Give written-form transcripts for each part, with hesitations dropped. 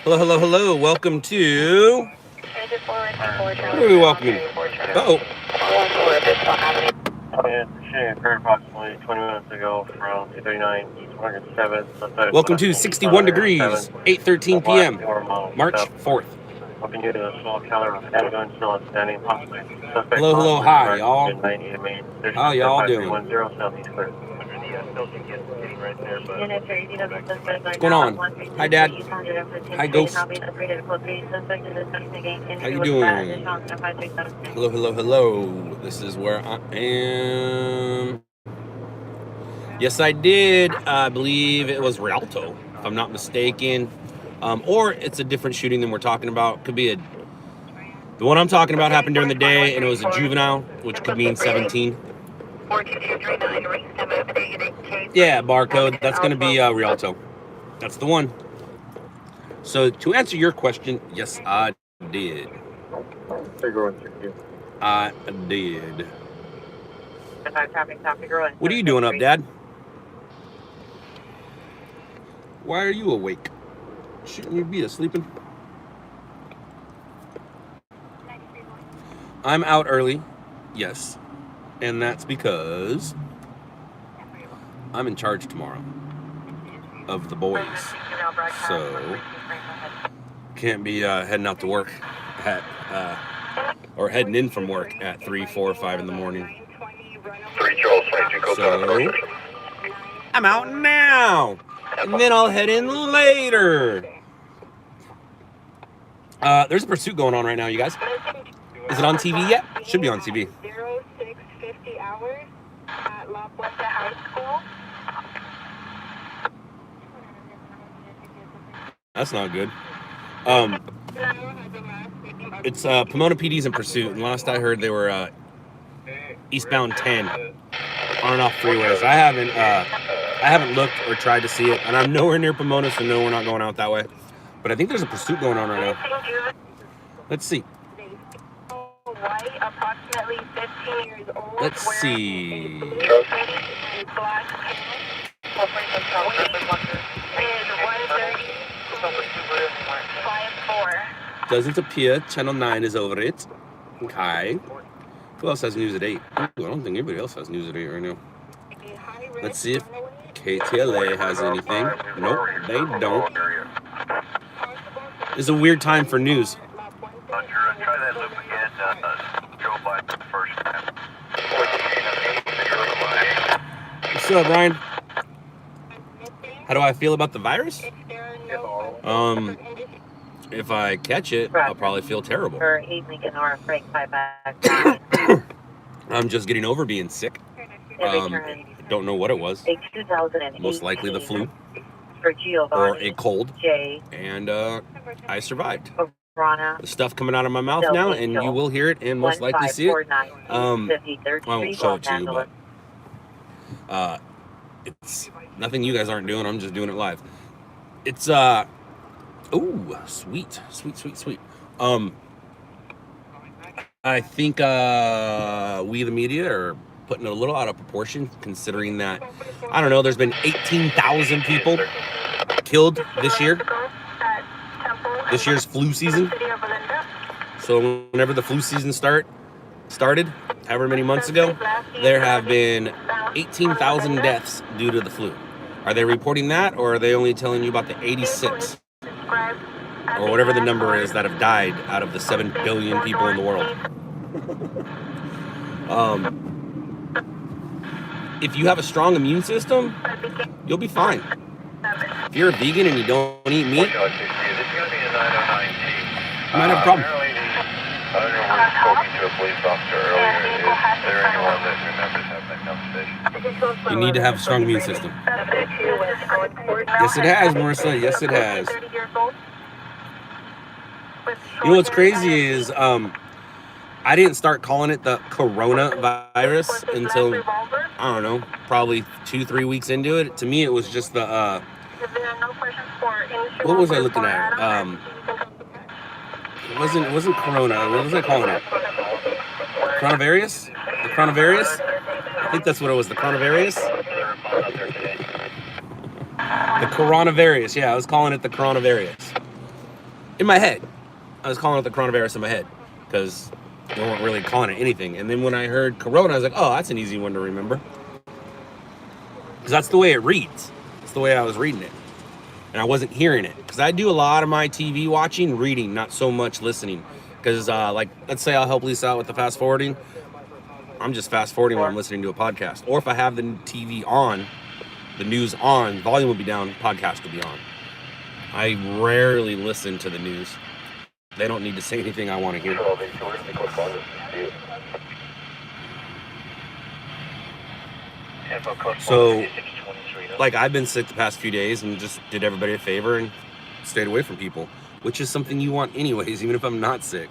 Hello, hello, hello. Welcome to. What are we welcoming? Oh, And shooting occurred approximately 20 minutes ago from 239 East 107th. welcome to 61 degrees, 8:13 p.m., March 4th. Looking due to the small counter of handgun still outstanding, possibly suspect Hello, hello, possibly hi, direct y'all. in 98 Main. How y'all doing? 5310 Southeast clear. What's going on? Hi, Dad. Hi, Ghost. How you doing? Hello, hello, hello. This is where I am. Yes, I did. I believe it was Rialto, if I'm not mistaken. Or it's a different shooting than we're talking about. Could be the one I'm talking about happened during the day, and it was a juvenile, which could mean 17. Yeah, barcode. That's going to be Rialto. That's the one. So to answer your question, yes, I did. I did. What are you doing up, Dad? Why are you awake? Shouldn't you be asleep? I'm out early, yes. And that's because I'm in charge tomorrow of the boys. So can't be heading out to work or heading in from work at 3, 4, 5 in the morning. So I'm out now, and then I'll head in later. There's a pursuit going on right now, you guys. Is it on TV yet? Should be on TV. 0650 hours at La Puente High School. That's not good. It's Pomona PD's in pursuit, and last I heard they were eastbound 10 on and off freeways. I haven't looked or tried to see it, and I'm nowhere near Pomona, so no, we're not going out that way. But I think there's a pursuit going on right now. Let's see. Approximately 15 years old. Let's see. Doesn't appear. Channel 9 is over it. Okay. Who else has news at 8? Ooh, I don't think anybody else has news at 8 right now. Let's see if KTLA has anything. Nope, they don't. It's a weird time for news. Try that loop again. Joe Biden first time. What's up, Ryan? How do I feel about the virus? If I catch it, I'll probably feel terrible. I'm just getting over being sick. Don't know what it was. Most likely the flu or a cold. And I survived. The stuff coming out of my mouth now, and you will hear it and most likely see it. I won't show it to you, but it's nothing you guys aren't doing. I'm just doing it live. It's ooh, sweet. I think we the media are putting it a little out of proportion, considering that, I don't know, there's been 18,000 people killed this year. This year's flu season. So whenever the flu season started, however many months ago, there have been 18,000 deaths due to the flu. Are they reporting that, or are they only telling you about the 86? Or whatever the number is that have died out of the 7 billion people in the world. If you have a strong immune system, you'll be fine. If you're a vegan and you don't eat meat, you might have a problem. I don't know, we were talking to a police officer earlier. Is there anyone that remembers having that conversation? You need to have a strong immune system. Yes, it has, Marissa. Yes, it has. You know what's crazy is I didn't start calling it the coronavirus until, I don't know, probably 2-3 weeks into it. To me, it was just the, what was I looking at? It wasn't corona. What was I calling it? Coronavirus? The coronavirus? I think that's what it was, the coronavirus. The coronavirus, yeah, I was calling it the coronavirus. in my head, I was calling it the coronavirus in my head because they weren't really calling it anything. And then when I heard corona, I was like, oh, that's an easy one to remember. Because that's the way it reads. That's the way I was reading it. And I wasn't hearing it. Because I do a lot of my TV watching, reading, not so much listening. Because, like, let's say I'll help Lisa out with the fast forwarding. I'm just fast forwarding while I'm listening to a podcast. Or if I have the TV on, the news on, volume will be down, podcast will be on. I rarely listen to the news. They don't need to say anything I want to hear. So, like, I've been sick the past few days and just did everybody a favor and stayed away from people, which is something you want anyways, even if I'm not sick.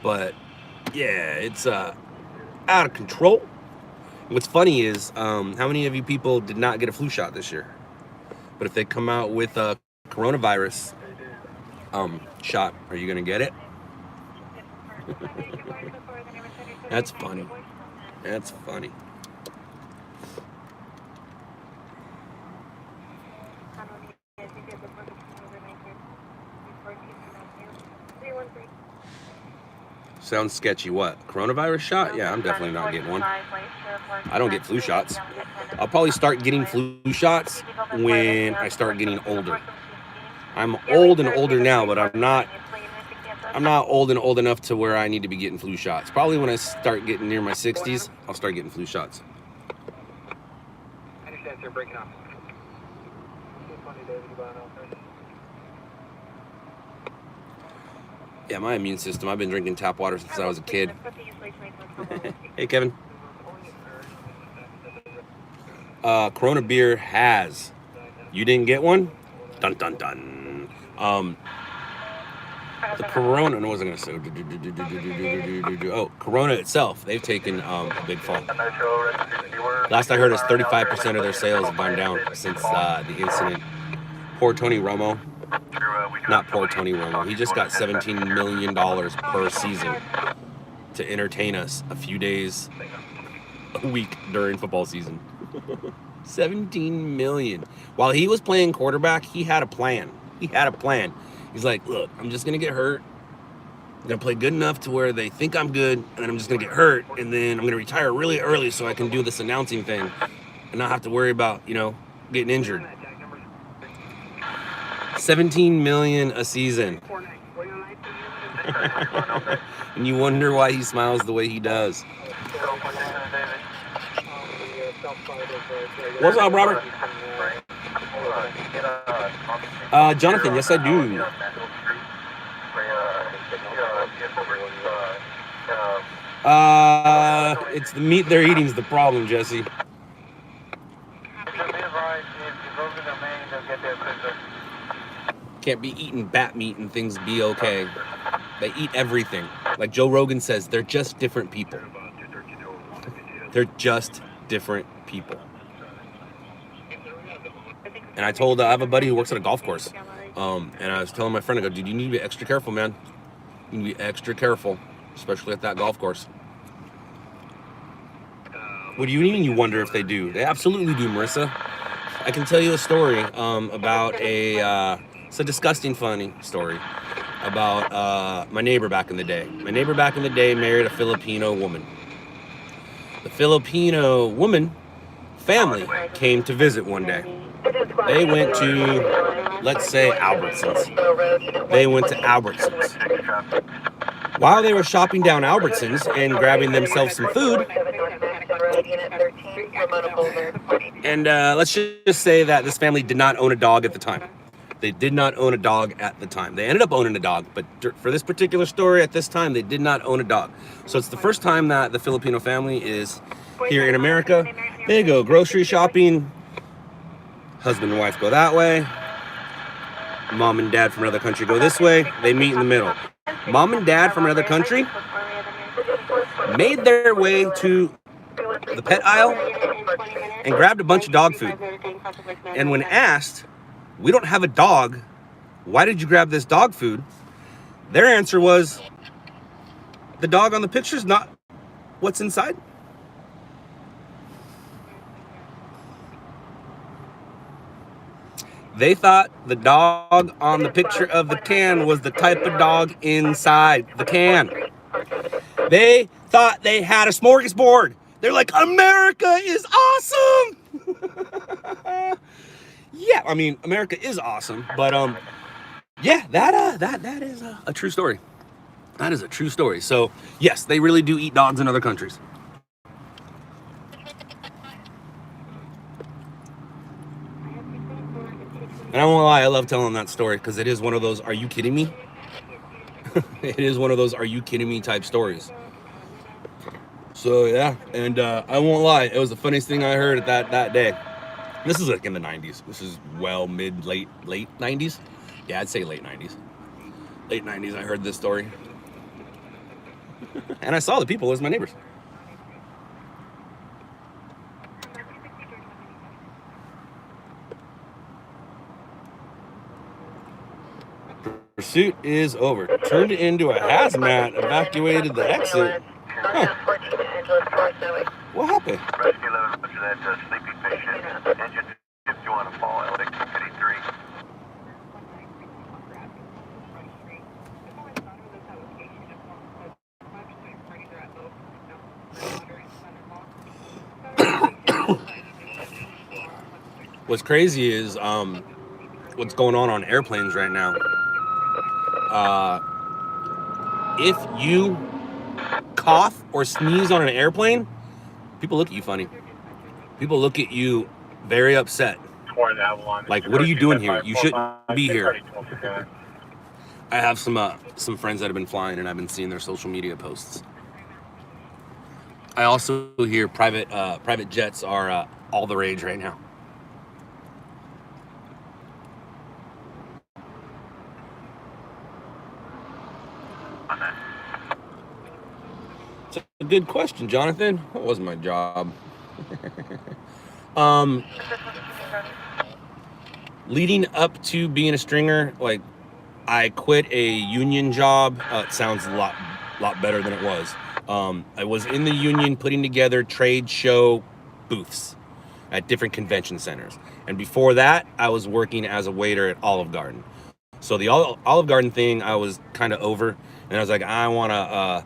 But yeah, it's out of control. What's funny is, how many of you people did not get a flu shot this year? But if they come out with a coronavirus shot, are you gonna get it? That's funny. That's funny. Sounds sketchy. What? Coronavirus shot? Yeah, I'm definitely not getting one. I don't get flu shots. I'll probably start getting flu shots when I start getting older. I'm old and older now, but I'm not old and old enough to where I need to be getting flu shots. Probably when I start getting near my 60s, I'll start getting flu shots. I understand, sir. Breaking off. Yeah, my immune system. I've been drinking tap water since I was a kid. Hey, Kevin. Corona beer has. You didn't get one? Dun dun dun. The Corona. No, I wasn't gonna say. Oh, Corona itself. They've taken a big fall. Last I heard is 35% of their sales have gone down since the incident. Poor Tony Romo. Not poor Tony Romo. He just got $17 million per season to entertain us a few days a week during football season. 17 million. While he was playing quarterback, he had a plan. He's like, look, I'm just going to get hurt. I'm going to play good enough to where they think I'm good, and then I'm just going to get hurt, and then I'm going to retire really early so I can do this announcing thing and not have to worry about, getting injured. 17 million a season. And you wonder why he smiles the way he does. What's up, Robert? Jonathan, yes I do. It's the meat they're eating is the problem, Jesse. Can't be eating bat meat and things be okay. They eat everything. Like Joe Rogan says, they're just different people. They're just different people. And I have a buddy who works at a golf course. And I was telling my friend, I go, dude, you need to be extra careful, man. You need to be extra careful, especially at that golf course. What do you mean you wonder if they do? They absolutely do, Marissa. I can tell you a story about it's a disgusting funny story about my neighbor back in the day. My neighbor back in the day married a Filipino woman. The Filipino woman family came to visit one day. They went to, let's say, Albertsons. They went to Albertsons. While they were shopping down Albertsons and grabbing themselves some food, and let's just say that this family did not own a dog at the time. They did not own a dog at the time. They ended up owning a dog, but for this particular story at this time, they did not own a dog. So it's the first time that the Filipino family is here in America. They go grocery shopping. Husband and wife go that way. Mom and dad from another country go this way. They meet in the middle. Mom and dad from another country made their way to the pet aisle and grabbed a bunch of dog food. And when asked, we don't have a dog, why did you grab this dog food? Their answer was, the dog on the picture is not what's inside. They thought the dog on the picture of the can was the type of dog inside the can. They thought they had a smorgasbord. They're like, America is awesome. Yeah, I mean, America is awesome, but yeah, that is a true story. That is a true story. So yes, they really do eat dogs in other countries. And I won't lie, I love telling that story because it is one of those, are you kidding me? It is one of those, are you kidding me type stories. So yeah, and I won't lie, it was the funniest thing I heard that day. This is like in the 90s. This is well late 90s. Yeah, I'd say late 90s. Late 90s, I heard this story. And I saw the people as my neighbors. Pursuit is over. Turned into a hazmat, evacuated the exit. Huh. What happened? Rescue 11, put that sleepy patient. Engine 51 on fall, LX 53. What's crazy is what's going on airplanes right now. If you cough or sneeze on an airplane, people look at you funny. People look at you very upset. Like, what are you doing here? You shouldn't be here. I have some friends that have been flying, and I've been seeing their social media posts. I also hear private jets are all the rage right now. It's a good question, Jonathan. What was my job? Leading up to being a stringer, like, I quit a union job. It sounds a lot better than it was. I was in the union putting together trade show booths at different convention centers. And before that, I was working as a waiter at Olive Garden. So the Olive Garden thing, I was kind of over. And I was like, I want a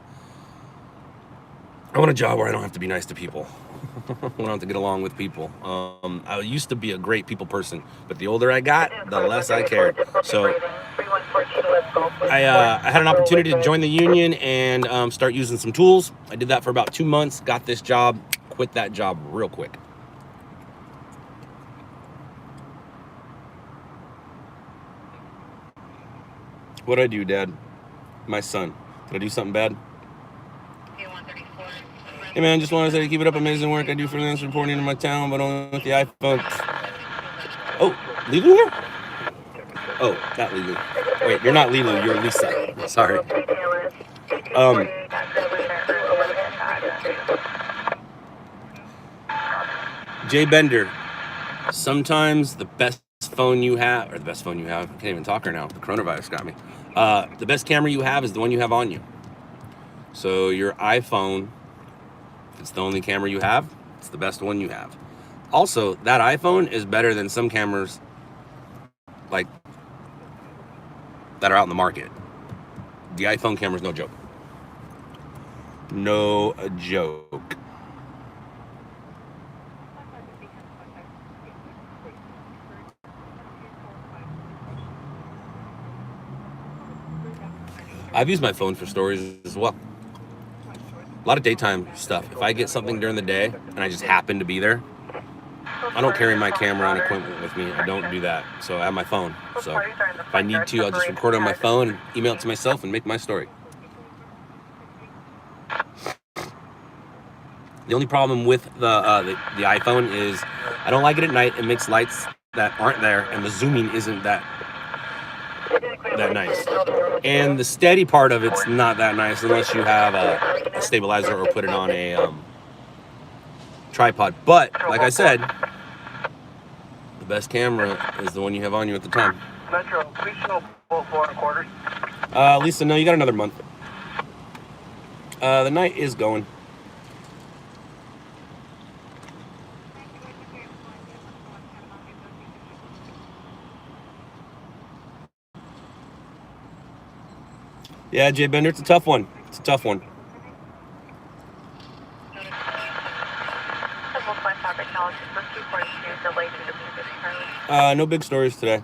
job where I don't have to be nice to people. I don't have to get along with people. I used to be a great people person, but the older I got, the less I cared. So I had an opportunity to join the union and start using some tools. I did that for about 2 months, got this job, quit that job real quick. What'd I do, Dad? My son. Did I do something bad? Hey man, just wanted to say keep it up, amazing work. I do freelance reporting in my town, but only with the iPhone. Oh, Lilu here? Oh, not Lilu. Wait, you're not Lilu, you're Lisa. Sorry. Jay Bender. Sometimes the best phone you have, I can't even talk right now. The coronavirus got me. The best camera you have is the one you have on you. So your iPhone, if it's the only camera you have, it's the best one you have. Also, that iPhone is better than some cameras like that are out in the market. The iPhone camera is no joke. No joke. I've used my phone for stories as well. A lot of daytime stuff. If I get something during the day and I just happen to be there, I don't carry my camera and equipment with me. I don't do that. So I have my phone. So if I need to, I'll just record on my phone and email it to myself and make my story. The only problem with the iPhone is I don't like it at night. It makes lights that aren't there, and the zooming isn't that nice. And the steady part of it's not that nice unless you have a stabilizer or put it on a tripod. But like I said, the best camera is the one you have on you at the time. Metro, please show 4 1/4. Lisa, no, you got another month. The night is going. Yeah, Jay Bender, it's a tough one. It's a tough one. No big stories today.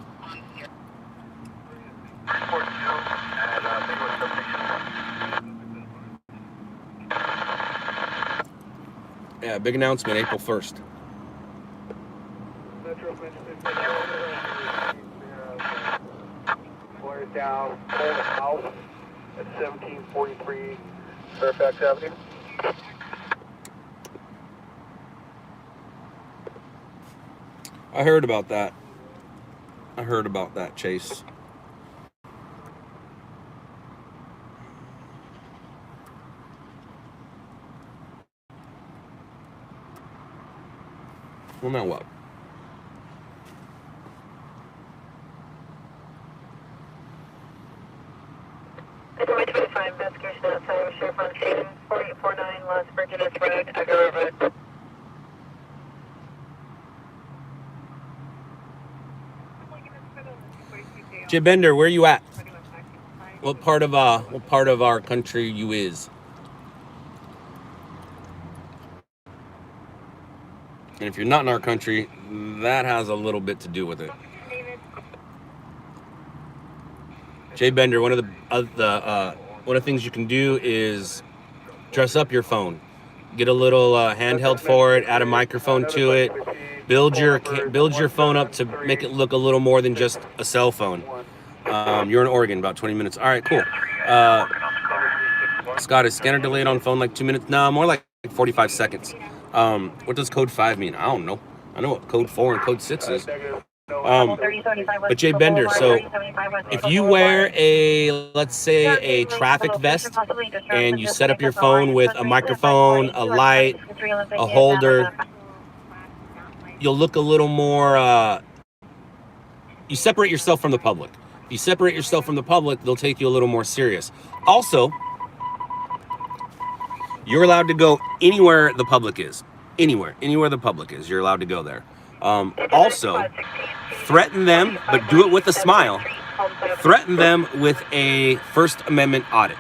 Yeah, big announcement, April 1st. Flares down, pull the house at 1743 Fairfax Avenue. I heard about that. I heard about that, Chase. Well, now what? It's 25 investigation outside of Sheriff on scene, 4849 Las Virginia Road, Aguirre Road. Jay Bender, where you at? What part of our country you is? And if you're not in our country, that has a little bit to do with it. Jay Bender, one of the things you can do is dress up your phone. Get a little handheld for it. Add a microphone to it. Build your phone up to make it look a little more than just a cell phone. You're in Oregon, about 20 minutes. All right, cool. Scott, is scanner delayed on phone like 2 minutes? No, more like 45 seconds. What does code 5 mean? I don't know. I know what code 4 and code 6 is. But Jay Bender, so if you wear let's say a traffic vest and you set up your phone with a microphone, a light, a holder, you'll look a little more, you separate yourself from the public. If you separate yourself from the public, they'll take you a little more serious. Also, you're allowed to go anywhere the public is. Anywhere the public is, you're allowed to go there. Also, threaten them, but do it with a smile. Threaten them with a First Amendment audit.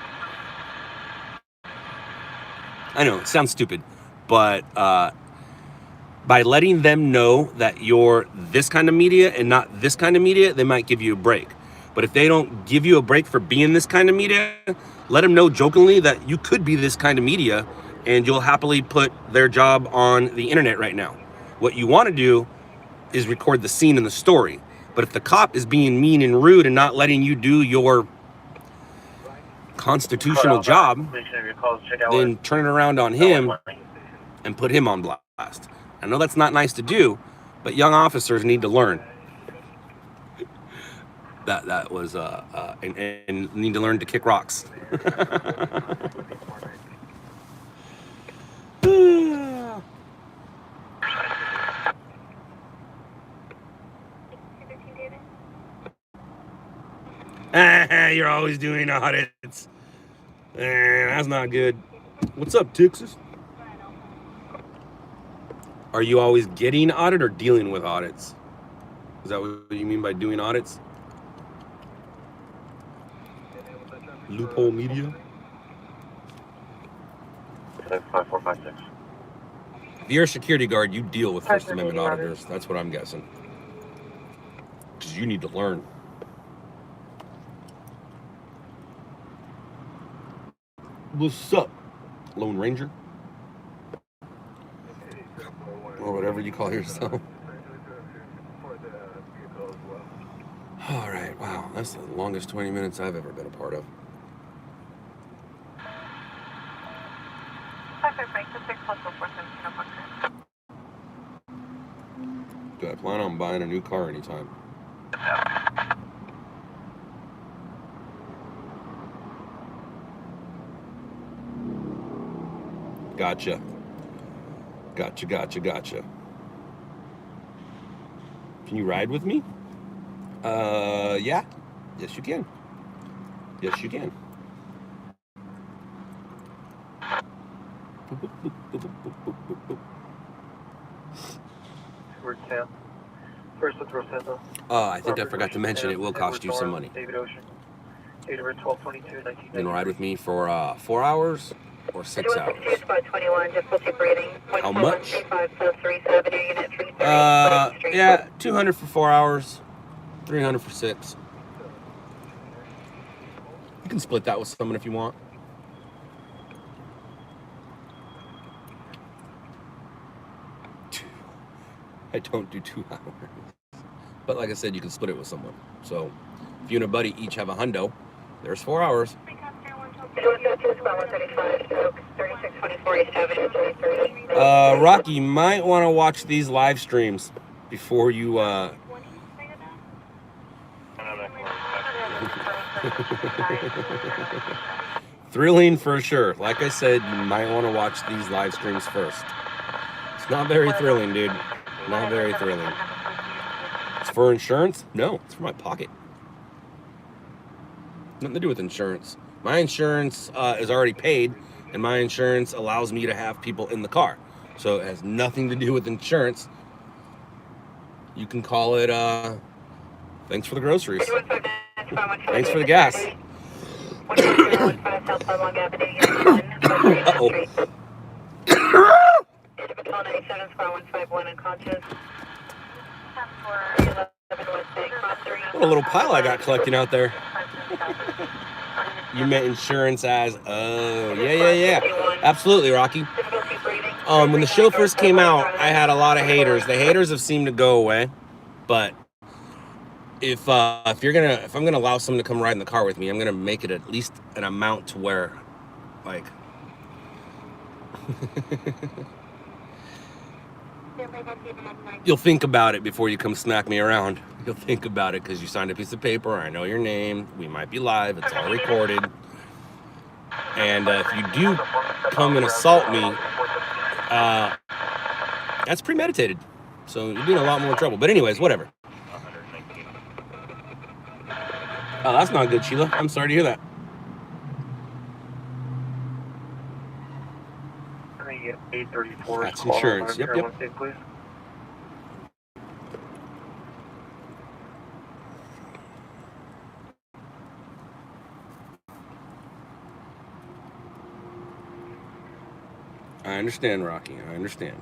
I know, it sounds stupid, but by letting them know that you're this kind of media and not this kind of media, they might give you a break. But if they don't give you a break for being this kind of media, let them know jokingly that you could be this kind of media and you'll happily put their job on the internet right now. What you want to do is record the scene and the story. But if the cop is being mean and rude and not letting you do your constitutional job, then turn it around on him and put him on blast. I know that's not nice to do, but young officers need to learn. That was and need to learn to kick rocks. You're always doing audits. That's not good. What's up, Texas? Are you always getting audit or dealing with audits? Is that what you mean by doing audits? Loophole Media? 5456. If you're a security guard, you deal with First Amendment auditors. That's what I'm guessing. Because you need to learn. What's up, Lone Ranger? Or whatever you call yourself. All right, wow, that's the longest 20 minutes I've ever been a part of. Do I plan on buying a new car anytime? Gotcha. Can you ride with me? Yeah. Yes, you can. Yes, you can. I think I forgot to mention it will cost you some money. Date of birth 12/22/1990. You can ride with me for 4 hours or 6 hours. 2162, spot 21, difficulty breathing. How much? 37 unit 330. Yeah, 200 for 4 hours, 300 for 6. You can split that with someone if you want. I don't do 2 hours. But like I said, you can split it with someone. So if you and a buddy each have a hundo, there's 4 hours. 2132, spot 135, stroke 3624 East Avenue 330. Rocky, you might want to watch these live streams before you thrilling for sure. Like I said, you might want to watch these live streams first. It's not very thrilling, dude. Not very thrilling. It's for insurance? No, it's for my pocket. Nothing to do with insurance. My insurance is already paid, and my insurance allows me to have people in the car. So it has nothing to do with insurance. You can call it, thanks for the groceries. Thanks for the gas. Uh-oh. What a little pile I got collecting out there. You meant insurance as, oh, yeah. Absolutely, Rocky. When the show first came out, I had a lot of haters. The haters have seemed to go away. But if I'm gonna allow someone to come ride in the car with me, I'm gonna make it at least an amount to where, like, you'll think about it before you come smack me around. You'll think about it because you signed a piece of paper. I know your name. We might be live. It's all recorded. And if you do come and assault me, that's premeditated. So you'll be in a lot more trouble. But anyways, whatever. Oh, that's not good, Sheila. I'm sorry to hear that. That's insurance. Yep. Please. I understand, Rocky. I understand.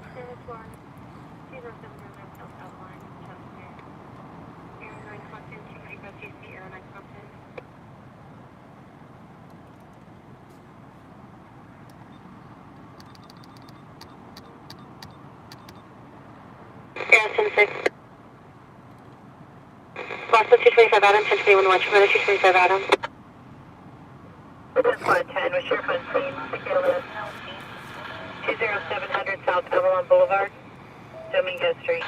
Boston 225 Adam, 1021 watch, 225 Adam. Squad 10, with sheriff on scene, 20700 South Avalon Boulevard, Domingo Street.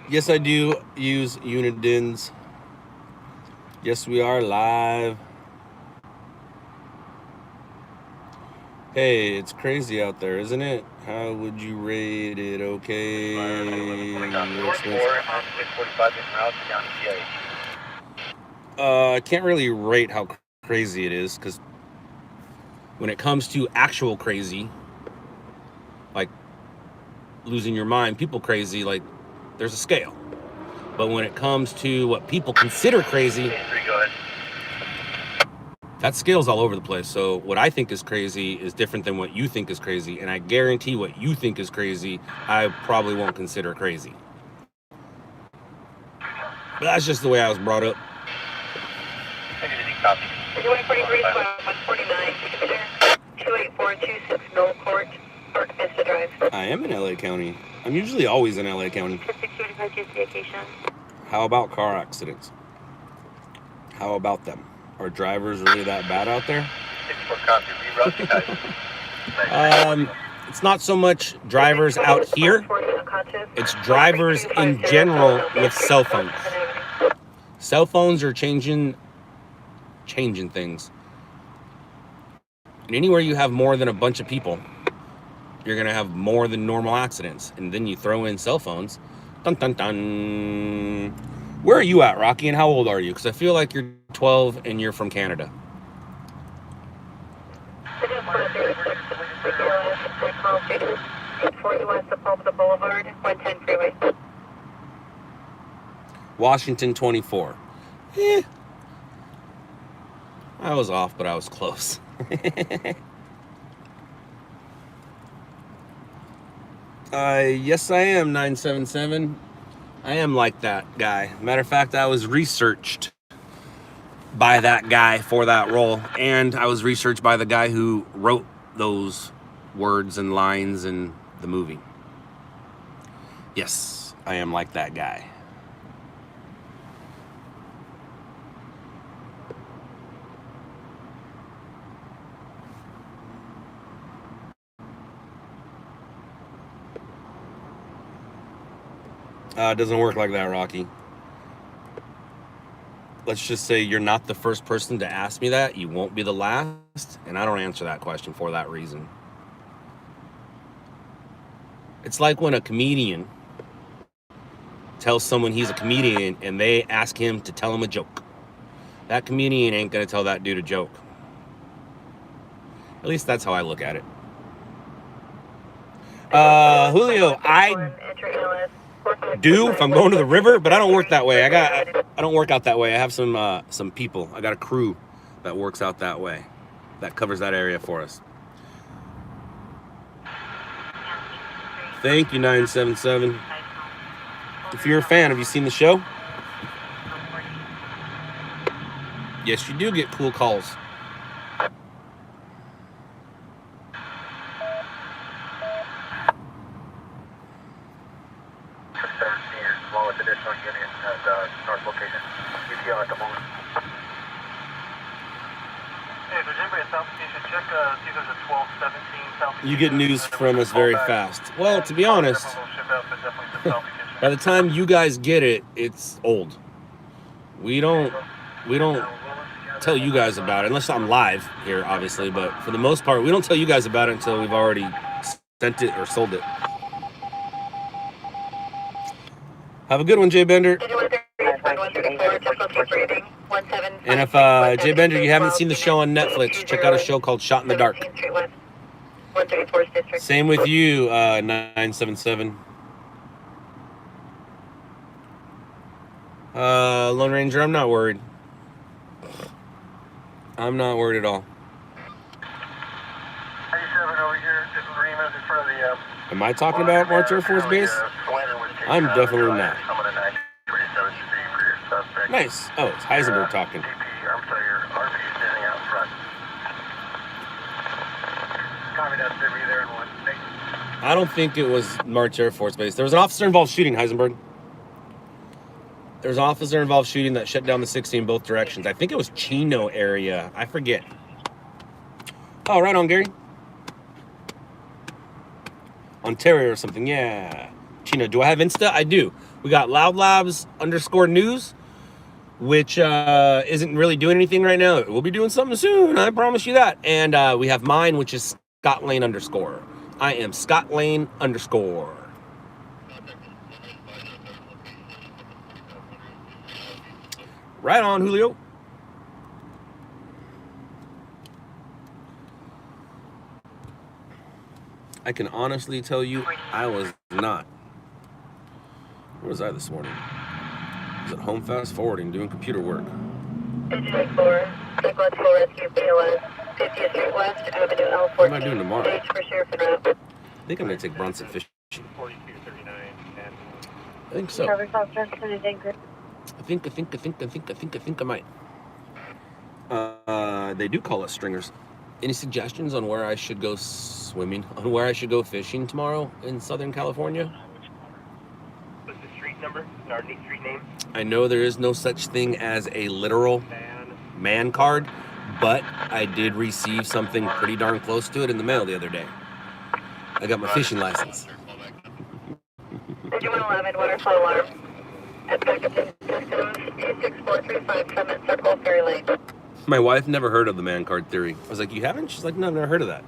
Yes, I do use Unidins. Yes, we are live. Hey, it's crazy out there, isn't it? How would you rate it? Okay. I can't really rate how crazy it is, because when it comes to actual crazy, like losing your mind, people crazy, like there's a scale. But when it comes to what people consider crazy, that scale's all over the place. So what I think is crazy is different than what you think is crazy. And I guarantee what you think is crazy, I probably won't consider crazy. But that's just the way I was brought up. 143, 149, 28426 Knoll Court, Park Vista Drive. I am in LA County. I'm usually always in LA County. How about car accidents? How about them? Are drivers really that bad out there? It's not so much drivers out here. It's drivers in general with cell phones. Cell phones are changing things. And anywhere you have more than a bunch of people, you're going to have more than normal accidents. And then you throw in cell phones. Dun, dun, dun. Where are you at, Rocky, and how old are you? Because I feel like you're 12 and you're from Canada. 840 west of Pulpit Boulevard, 110 freeway. Washington 24. I was off, but I was close. Yes, I am 977. I am like that guy. Matter of fact, I was researched by that guy for that role, and I was researched by the guy who wrote those words and lines in the movie. Yes, I am like that guy. It doesn't work like that, Rocky. Let's just say you're not the first person to ask me that. You won't be the last, and I don't answer that question for that reason. It's like when a comedian tells someone he's a comedian and they ask him to tell him a joke. That comedian ain't gonna tell that dude a joke. At least that's how I look at it. Julio, I do if I'm going to the river, but I don't work that way. I don't work out that way. I have some people. I got a crew that works out that way, that covers that area for us. Thank you, 977. If you're a fan, have you seen the show? Yes, you do get cool calls. Additional unit at north location. UTL at the moment. Hey, if there's anybody at South Station, check see if there's a 1217 South. You get news from us very fast. Well, to be honest, by the time you guys get it, it's old. We don't tell you guys about it unless I'm live here, obviously. But for the most part, we don't tell you guys about it until we've already sent it or sold it. Have a good one, Jay Bender. And if, Jay Bender, you haven't seen the show on Netflix, check out a show called Shot in the Dark. Same with you, 977. Lone Ranger, I'm not worried. I'm not worried at all. 97 over here, in front of the, Am I talking about March Air Force Base? I'm definitely not. Nice. Oh, it's Heisenberg talking. I don't think it was March Air Force Base. There was an officer-involved shooting, Heisenberg. There was an officer-involved shooting that shut down the 60 in both directions. I think it was Chino area. I forget. Oh, right on, Gary. Ontario or something. Yeah. Chino. Do I have Insta? I do. We got LOUDLABS _news, which isn't really doing anything right now. We'll be doing something soon. I promise you that. And we have mine, which is Scott Lane _ I am Scott Lane _. Right on, Julio. I can honestly tell you, I was not. Where was I this morning? I was at home fast forwarding, doing computer work. What am I doing tomorrow? I think I'm going to take Bronson fishing. I think so. I think I might. They do call us stringers. Any suggestions on where I should go swimming, on where I should go fishing tomorrow in Southern California? What's the street number? Our new street name? I know there is no such thing as a literal man card, but I did receive something pretty darn close to it in the mail the other day. I got my fishing license. 3111 waterfall alarm. At backup systems, 26435 Summit Circle, Ferry Lane. My wife never heard of the man card theory. I was like, you haven't? She's like, no, I've never heard of that.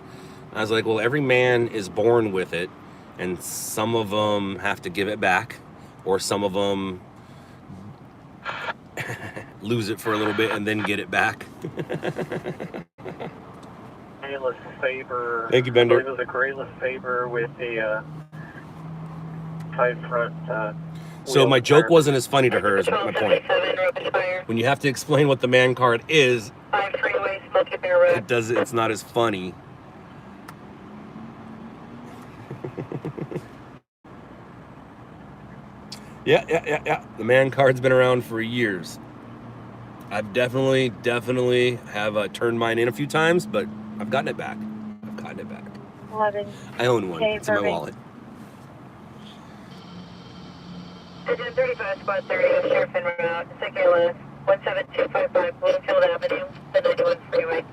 I was like, well, every man is born with it, and some of them have to give it back, or some of them lose it for a little bit and then get it back. grayless Sabre. Thank you, Bender. I believe it was a grayless Sabre with a side front. So my joke wasn't as funny to her as my point. 1277, Ropus Fire. When you have to explain what the man card is, 5 freeway, Smoky Bear Road. it's not as funny. Yeah. The man card's been around for years. I've definitely have turned mine in a few times, but I've gotten it back. 11. I own one. Okay, It's in my perfect. wallet. Pigeon 35, Squad 30, Sheriff en route, CKLS 17255, Bloomfield Avenue, the 91 freeway.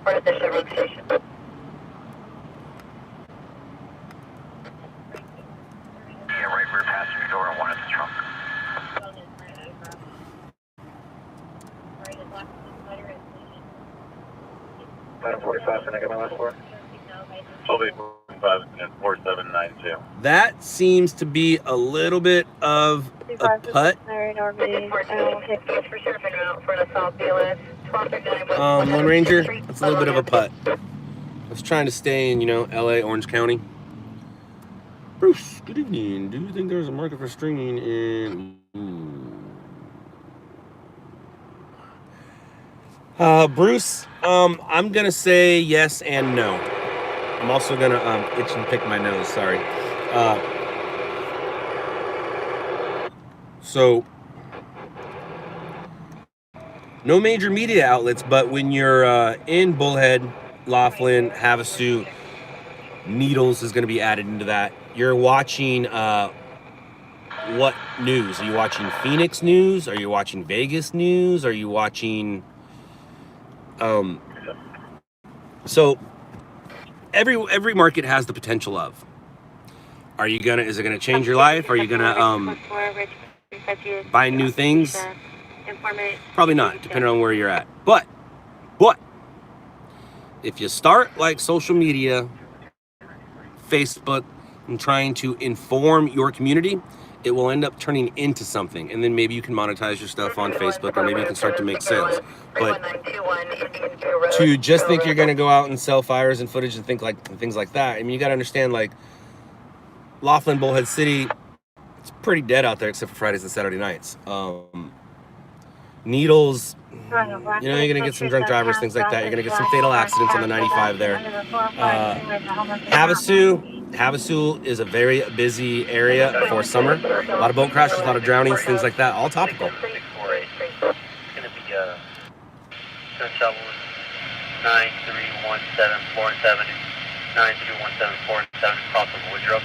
We're at the Chevron station. Yeah, right rear passenger door and one at the trunk. 945, can I get my last four? 1245 and 4792. That seems to be a little bit of a putt. Pigeon 14, goes for Sheriff en route for an assault BLS 1239. Lone Ranger, that's a little bit of a putt. I was trying to stay in, LA, Orange County. Bruce, good evening. Do you think there's a market for stringing in... Bruce, I'm gonna say yes and no. I'm also gonna itch and pick my nose, sorry. So no major media outlets, but when you're in Bullhead, Laughlin, Havasu, Needles is gonna be added into that. You're watching what news? Are you watching Phoenix news? Are you watching Vegas news? Are you watching so every market has the potential of. Is it gonna change your life? Are you gonna buy new things? Probably not, depending on where you're at. But if you start like social media, Facebook, and trying to inform your community, it will end up turning into something, and then maybe you can monetize your stuff on Facebook, or maybe you can start to make sales. But to just think you're gonna go out and sell fires and footage and things like that, I mean, you gotta understand, like, Laughlin, Bullhead City, it's pretty dead out there except for Fridays and Saturday nights. Needles, you're gonna get some drunk drivers, things like that. You're gonna get some fatal accidents on the 95 there. Havasu is a very busy area for summer. A lot of boat crashes, a lot of drownings, things like that, all topical. 648. It's going to be Central 93174 93174 across the Woodruff.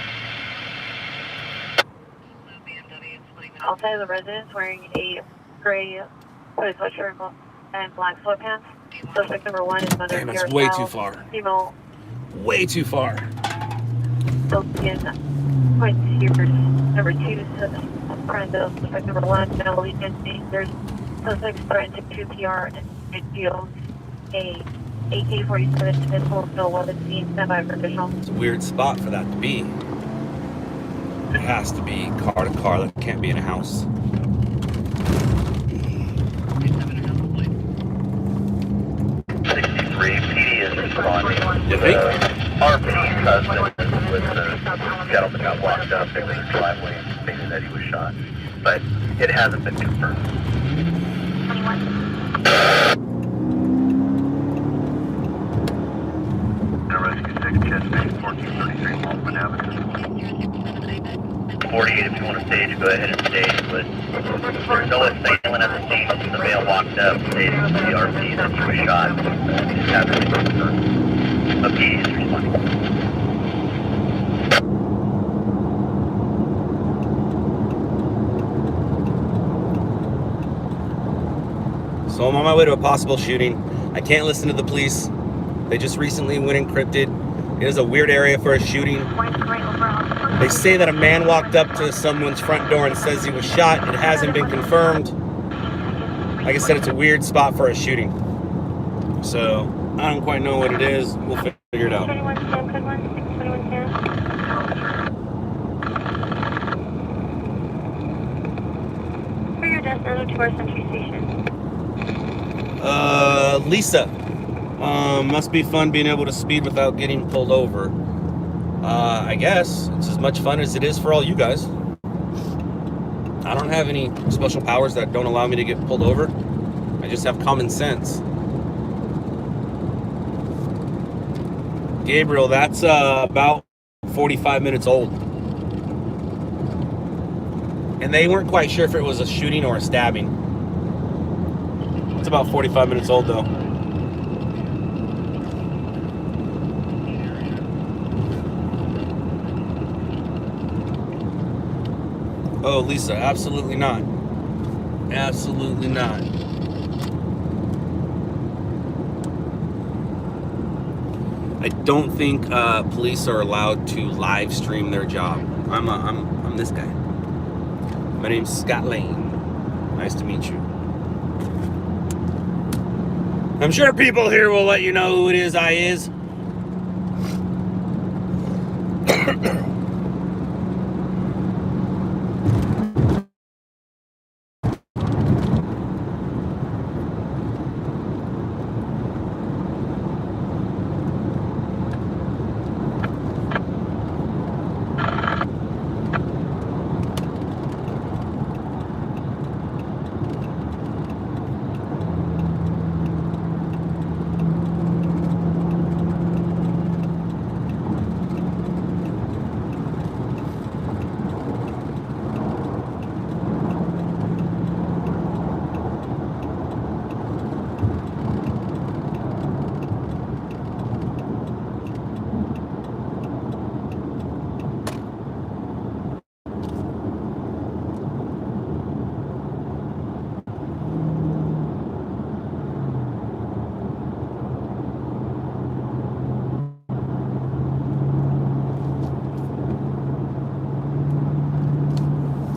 Outside of the residence wearing a gray hooded sweatshirt and black sweatpants. Suspect number 1 is mother. Damn, that's way too far. Female. Way too far. Skin quite serious. Number 2 is friend of suspect number 1, male agency. There's suspects threatened to PR and it feels a AK-47 pistol still wasn't seen by official. It's a weird spot for that to be. It has to be car to car. That can't be in a house. 63 PD is responding. You think? RP's husband with the gentleman got locked up in his driveway thinking that he was shot. But it hasn't been confirmed. 21. Rescue 6, chest base 1433 Waltman Avenue. 48 if you want to stage, go ahead and stage, but there's no assailant at the scene. The male walked up, stated to the RP that he was shot. He just hasn't been confirmed. A PD is responding. So I'm on my way to a possible shooting. I can't listen to the police. They just recently went encrypted. It is a weird area for a shooting. They say that a man walked up to someone's front door and says he was shot. It hasn't been confirmed. Like I said, it's a weird spot for a shooting. So I don't quite know what it is. We'll figure it out. 2110, good one, 2110. For your destination to our Century Station. Lisa. Must be fun being able to speed without getting pulled over. I guess it's as much fun as it is for all you guys. I don't have any special powers that don't allow me to get pulled over. I just have common sense. Gabriel, that's about 45 minutes old. And they weren't quite sure if it was a shooting or a stabbing. It's about 45 minutes old though. Oh, Lisa, absolutely not. Absolutely not. I don't think police are allowed to live stream their job. I'm this guy. My name's Scott Lane. Nice to meet you. I'm sure people here will let you know who it is I is.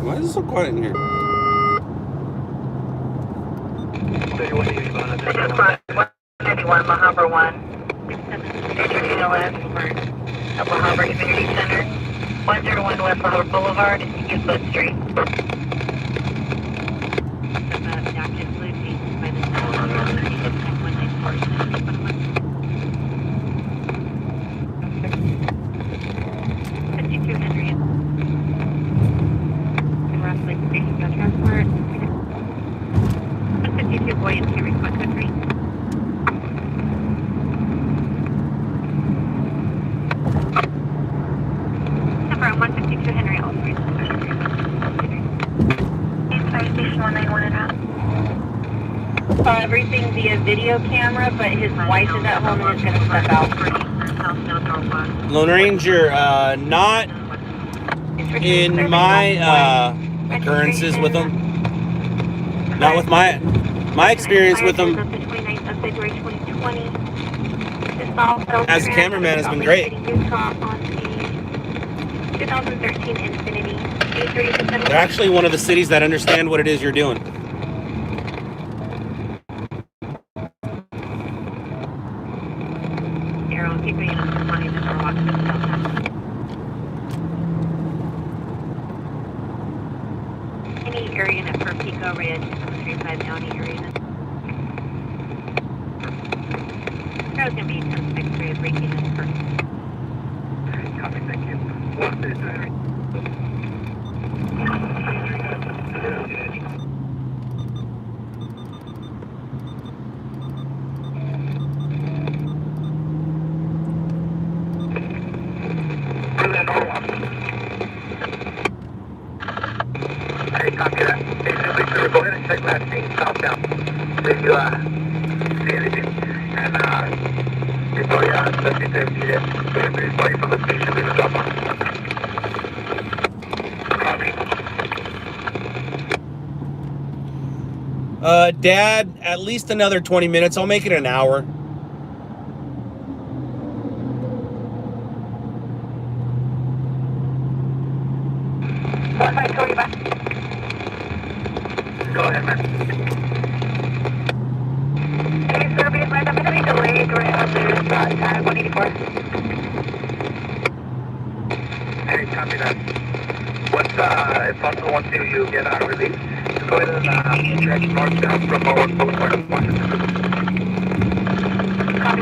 Why is it so quiet in here? 191 Maharbor 1. Station LS at Laharbor Community Center. 101 West Laharbor Boulevard, East Foot Street. Transport. 152 buoyancy request entry. Number 152 Henry Aldridge. Fire Station 191 and out. Everything via video camera, but his wife is at home and is going to step out. Lone Ranger, not in my occurrences with them. Not with my experience with them as a cameraman has been great. 2013 Infinity. They're actually one of the cities that understand what it is you're doing. Arrow, keep me up for money just for watching this stuff. Any area in it for Pico Ridge, 35 now, any area in it. That was going to be 10-6-3 breaking in first. Copy, thank you. Hey, copy that. Hey, simply, sir, go ahead and check that scene southbound. If you see anything, and if you let me say, please play from the station, leave a drop on. Copy. Dad, at least another 20 minutes. I'll make it an hour. What I told you about? Go ahead, man. Hey, sir, be advised, I'm going to be delayed right after this time, 184. Hey, copy that. Once, if possible, once you get released, just go ahead and check northbound from Boulevard of Washington. Copy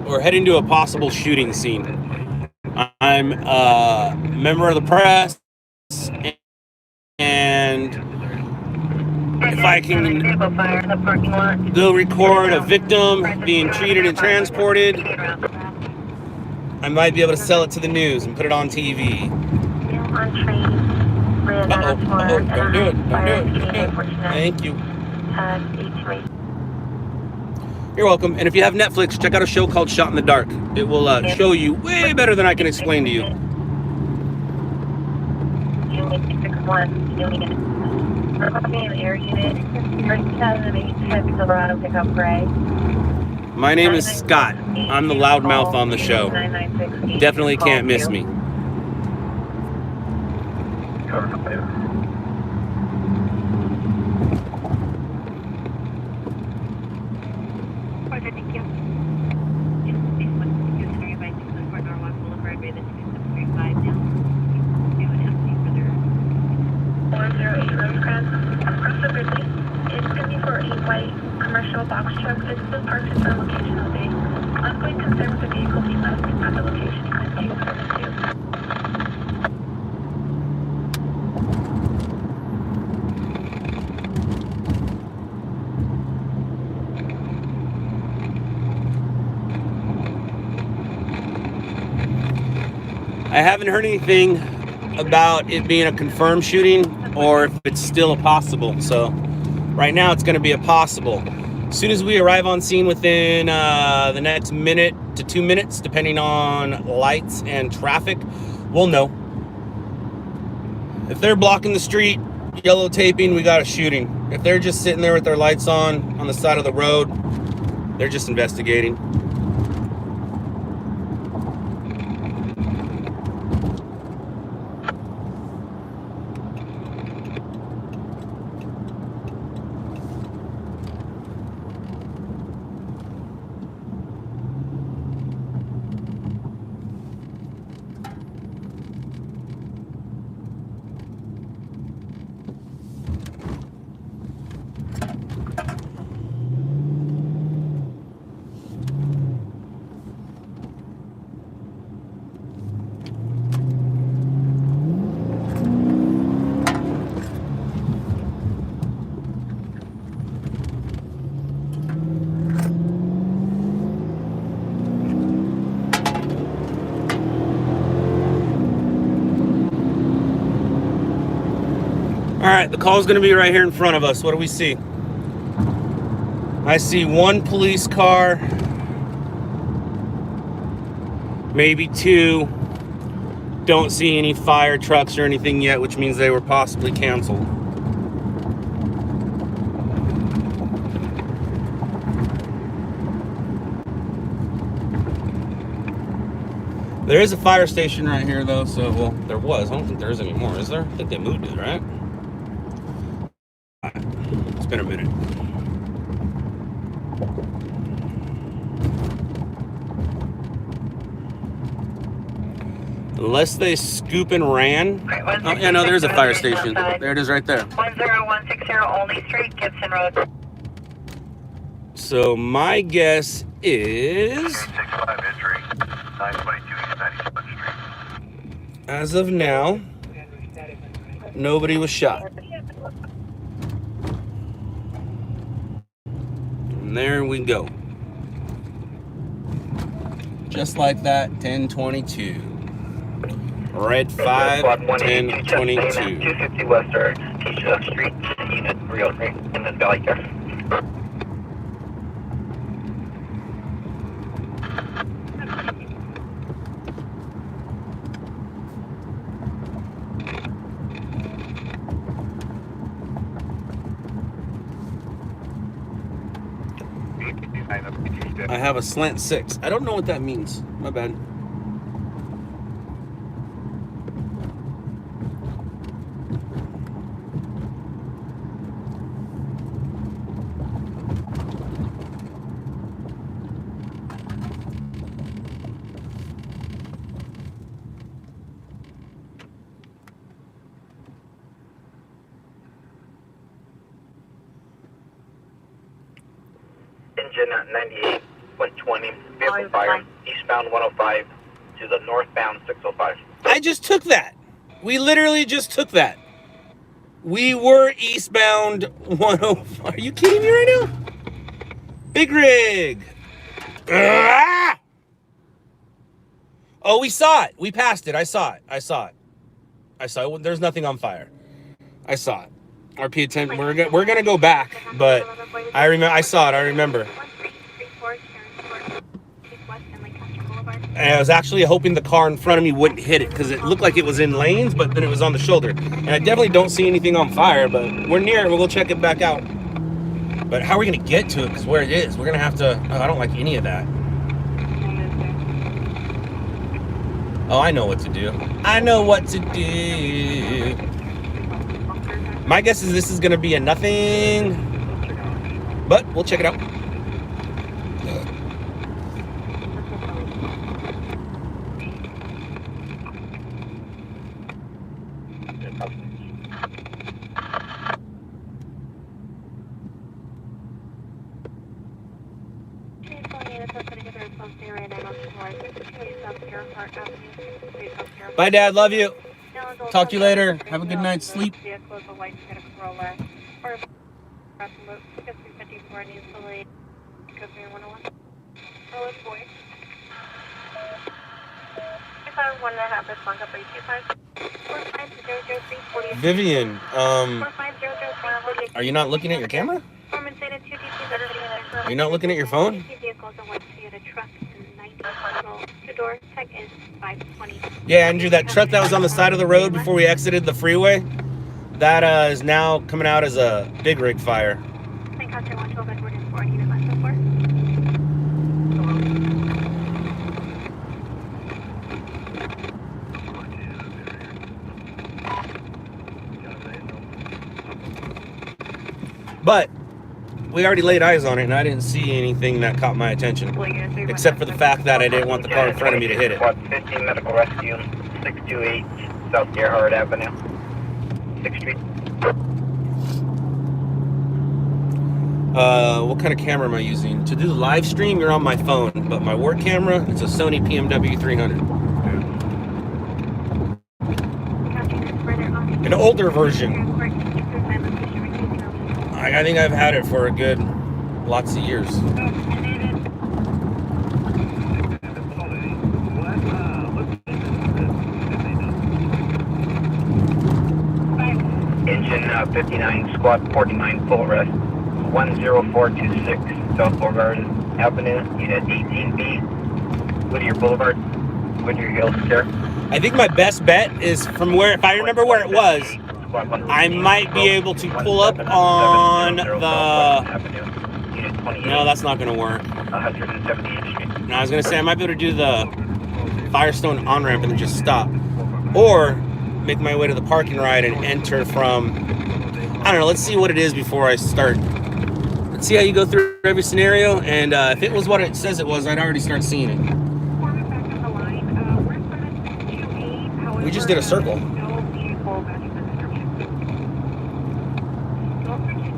We're heading to a possible shooting scene. I'm a member of the press, and if I can go record a victim being treated and transported, I might be able to sell it to the news and put it on TV. Uh-oh, don't do it. Thank you. You're welcome. And if you have Netflix, check out a show called Shot in the Dark. It will show you way better than I can explain to you. My name is Scott. I'm the loudmouth on the show. Definitely can't miss me. Commercial box truck is still parked in our location all day. Ongoing concern with the vehicle being left at the location and 272. I haven't heard anything about it being a confirmed shooting or if it's still a possible. So right now it's going to be a possible. As soon as we arrive on scene within the next minute to 2 minutes, depending on lights and traffic, we'll know. If they're blocking the street, yellow taping, we got a shooting. If they're just sitting there with their lights on the side of the road, they're just investigating. All right, the call's gonna be right here in front of us. What do we see? I see one police car, maybe two. Don't see any fire trucks or anything yet, which means they were possibly canceled. There is a fire station right here though, so, well, there was. I don't think there is anymore, is there? I think they moved it, right? It's been a minute. Unless they scoop and ran. Oh, yeah, no, there's a fire station. There it is right there. 10160 Olney Street, Gibson Road. So my guess is, 65 entry, 922 East 97th Street. as of now, nobody was shot. And there we go. Just like that, 1022. Red 5, 1022. 250 Western Tisha Street, Unit 303 in this valley here. I have a slant 6. I don't know what that means. My bad. Engine at 98, 120, vehicle fire, eastbound 105 to the northbound 605. I just took that. We literally just took that. We were eastbound 105. Are you kidding me right now? Big rig. Ah! Oh, we saw it. We passed it. I saw it. There's nothing on fire. I saw it. RP 10. We're gonna go back, but I saw it. I remember. And I was actually hoping the car in front of me wouldn't hit it because it looked like it was in lanes, but then it was on the shoulder. And I definitely don't see anything on fire, but we're near it. We'll go check it back out. But how are we going to get to it? Because where it is, we're going to have to... Oh, I don't like any of that. Oh, I know what to do. I know what to do. My guess is this is going to be a nothing. But we'll check it out. Bye, Dad. Love you. Talk to you later. Have a good night's sleep. Vivian, are you not looking at your camera? Are you not looking at your phone? Yeah, Andrew, that truck that was on the side of the road before we exited the freeway, that is now coming out as a big rig fire. But we already laid eyes on it, and I didn't see anything that caught my attention, except for the fact that I didn't want the car in front of me to hit it. 15 Medical Rescue, 628 South Gerhard Avenue, 6th Street. What kind of camera am I using? To do the live stream, you're on my phone, but my work camera, it's a Sony PMW 300. An older version. I think I've had it for a good lots of years. Engine 59, squad 49, full arrest, 10426 South Boulevard Avenue, unit 18B, Whittier Boulevard, Whittier Hills, sir. I think my best bet is from where, if I remember where it was, I might be able to pull up on the... No, that's not going to work. No, I was going to say I might be able to do the Firestone on-ramp and then just stop. Or make my way to the parking ride and enter from... I don't know, let's see what it is before I start. Let's see how you go through every scenario, and if it was what it says it was, I'd already start seeing it. We just did a circle.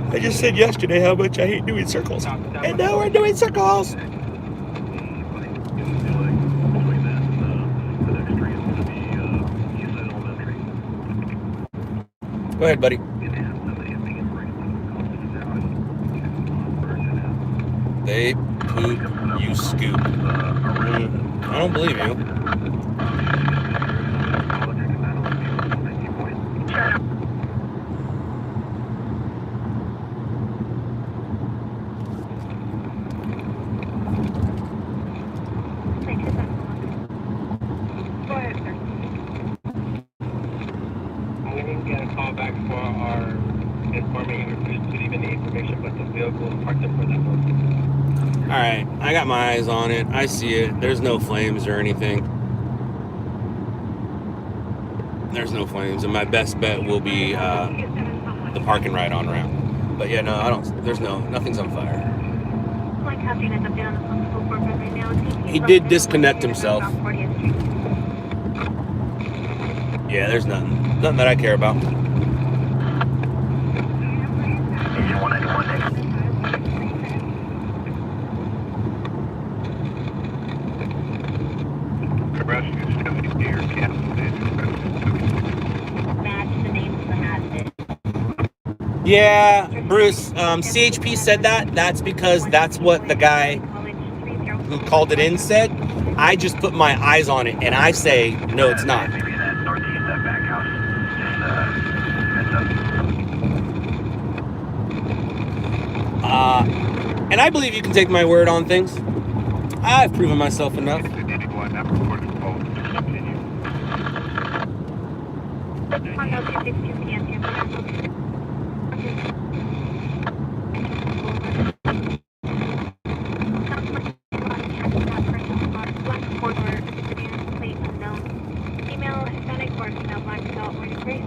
I just said yesterday how much I hate doing circles. And now we're doing circles. Go ahead, buddy. They poop, you scoop. I don't believe you. right, I got my eyes on it. I see it. There's no flames or anything. There's no flames, and my best bet will be the park and ride on ramp. But yeah, no, I don't. There's nothing's on fire. He did disconnect himself. Yeah, there's nothing that I care about. Engine 191 next. Yeah, Bruce, CHP said that. That's because that's what the guy who called it in said. I just put my eyes on it, and I say, no, it's not. Maybe that northeast, that back house. Just, heads up. And I believe you can take my word on things. I've proven myself enough.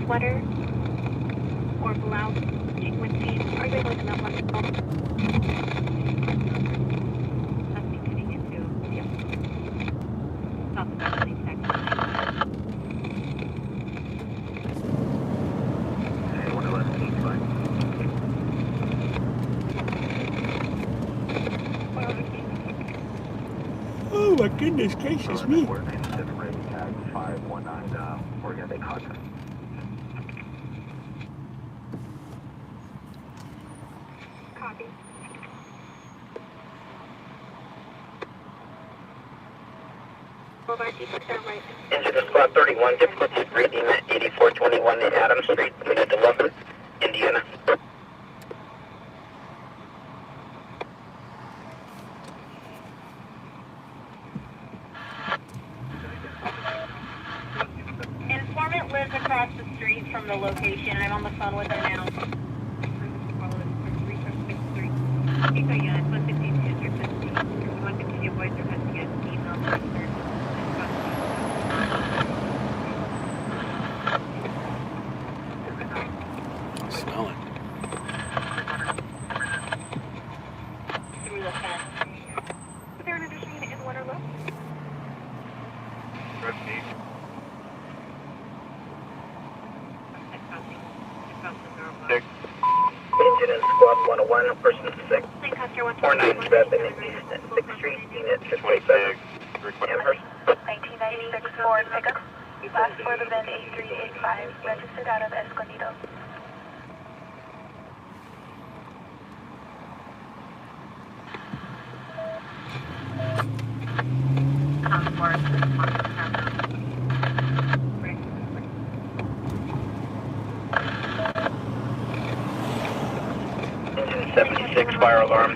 Sweater or blouse frequencies. Are you able to know what's called? Nothing getting into. Yep. Stop the section. Hey, 111, Oh my goodness gracious me. Copy. Engine to squad 31, difficulty reading at 8421 Adams Street, unit 11, Indiana. Informant lives across the street from the location. I'm on the phone with her now. Smell it. Through the fence. Is there an additional unit in Waterloo? Engine in squad 101, person 6. Lancaster 49 Revenue East at 6th Street, unit 56. Amherst. 1996 Ford pickup. Last for the VIN 8385, registered out of Escondido. Engine 76, fire alarm.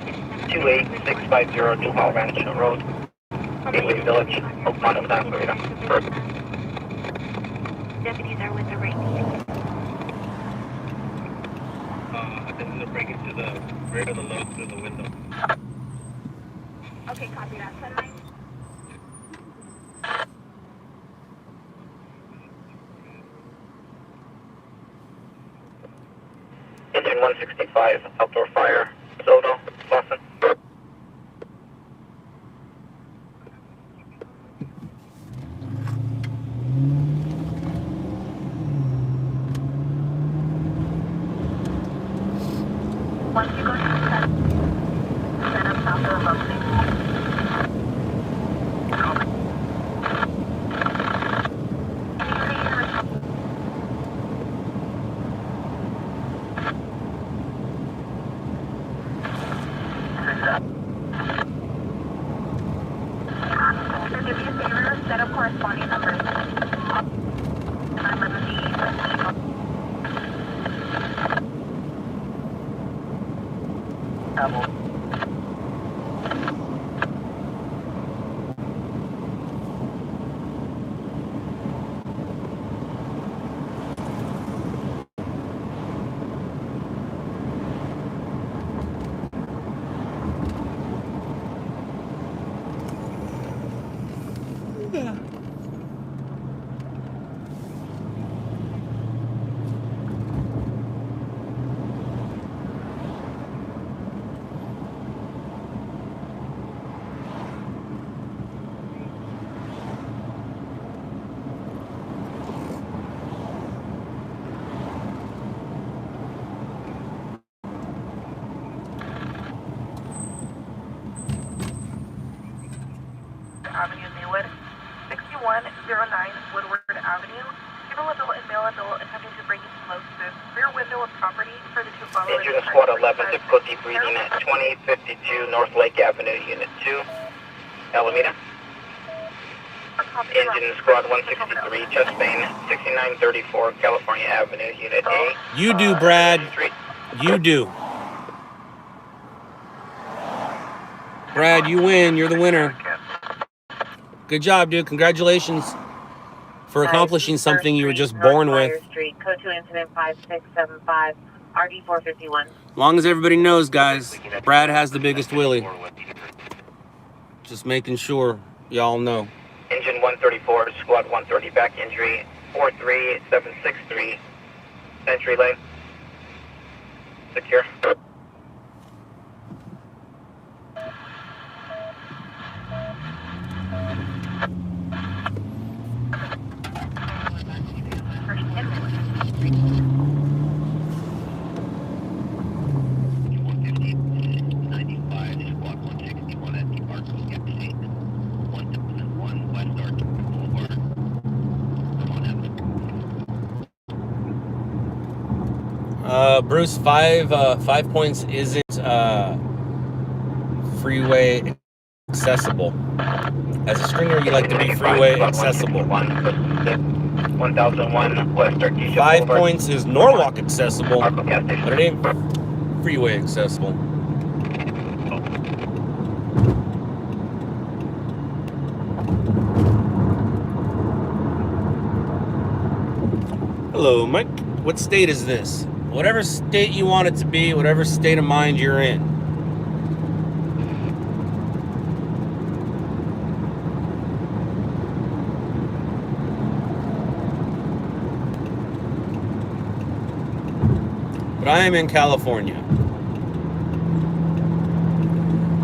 28650 New Hall Ranch Road. Gateway Village, Oakmont, Santa Clarita. Deputies are with the right team. This is a break into the rear of the load through the window. Okay, copy that. 10-9. Engine 165, outdoor fire. Soto, Boston. Once you go to the set up south of the location. So do me a favor, set up corresponding numbers. Avenue, Maywood. 6109 Woodward Avenue. Female adult and male adult attempting to break into close to the rear window of property for the two following. Engine Squad 11, zip code debriefing at 2052 North Lake Avenue, Unit 2, Alameda. Engine Squad 163, chest pain, 6934 California Avenue, Unit A. You do, Brad. You do. Brad, you win. You're the winner. Good job, dude. Congratulations for accomplishing something you were just born with. Street, code 2 incident 5675, RD 451. As long as everybody knows, guys, Brad has the biggest willy. Just making sure y'all know. Engine 134, Squad 130, back injury, 43763, entry lane. Secure. Bruce, 5 points isn't freeway accessible. As a stringer, you like to be freeway accessible. 1001 West Artesia 5 Boulevard. points is Norwalk accessible, Arco gas station. but it ain't freeway accessible. Hello, Mike. What state is this? Whatever state you want it to be, whatever state of mind you're in. But I am in California,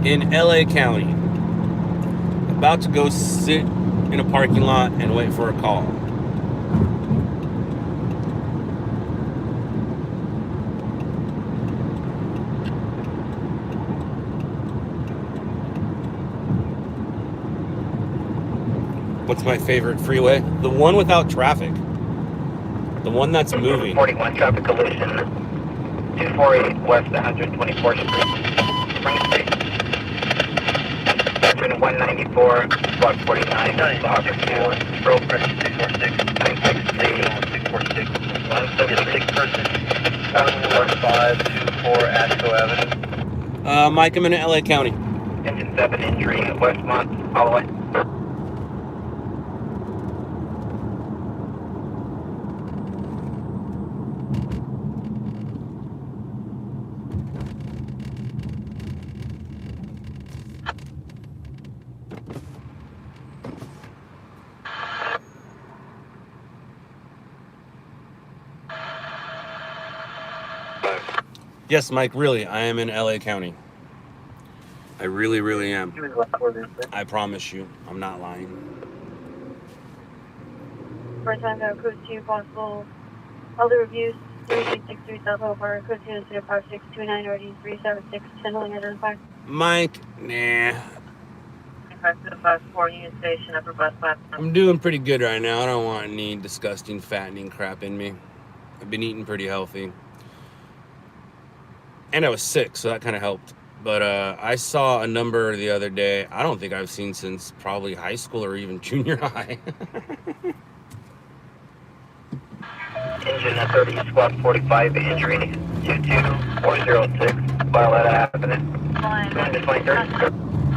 in LA County, about to go sit in a parking lot and wait for a call. What's my favorite freeway? The one without traffic. The one that's moving. 41 traffic collision, 248 West 124th Street, Spring State. Engine 194, Squad 49, Hawker 2, Pro Press 646, 963, 646, 176 person, 1524 Asheville Avenue. Mike, I'm in LA County. Engine 7 injury, Westmont, Holloway. Yes, Mike, really, I am in LA County. I really, really am. I promise you, I'm not lying. First time go code 2 possible. Other reviews 3363 South Boulevard, code 2 incident 5629 RD 376 handling identified. Mike, nah. 5254 Union Station, upper bus platform. I'm doing pretty good right now. I don't want any disgusting, fattening crap in me. I've been eating pretty healthy. And I was sick, so that kind of helped. But I saw a number the other day I don't think I've seen since probably high school or even junior high. Engine 30, Squad 45, injury, 22406, Violetta Avenue.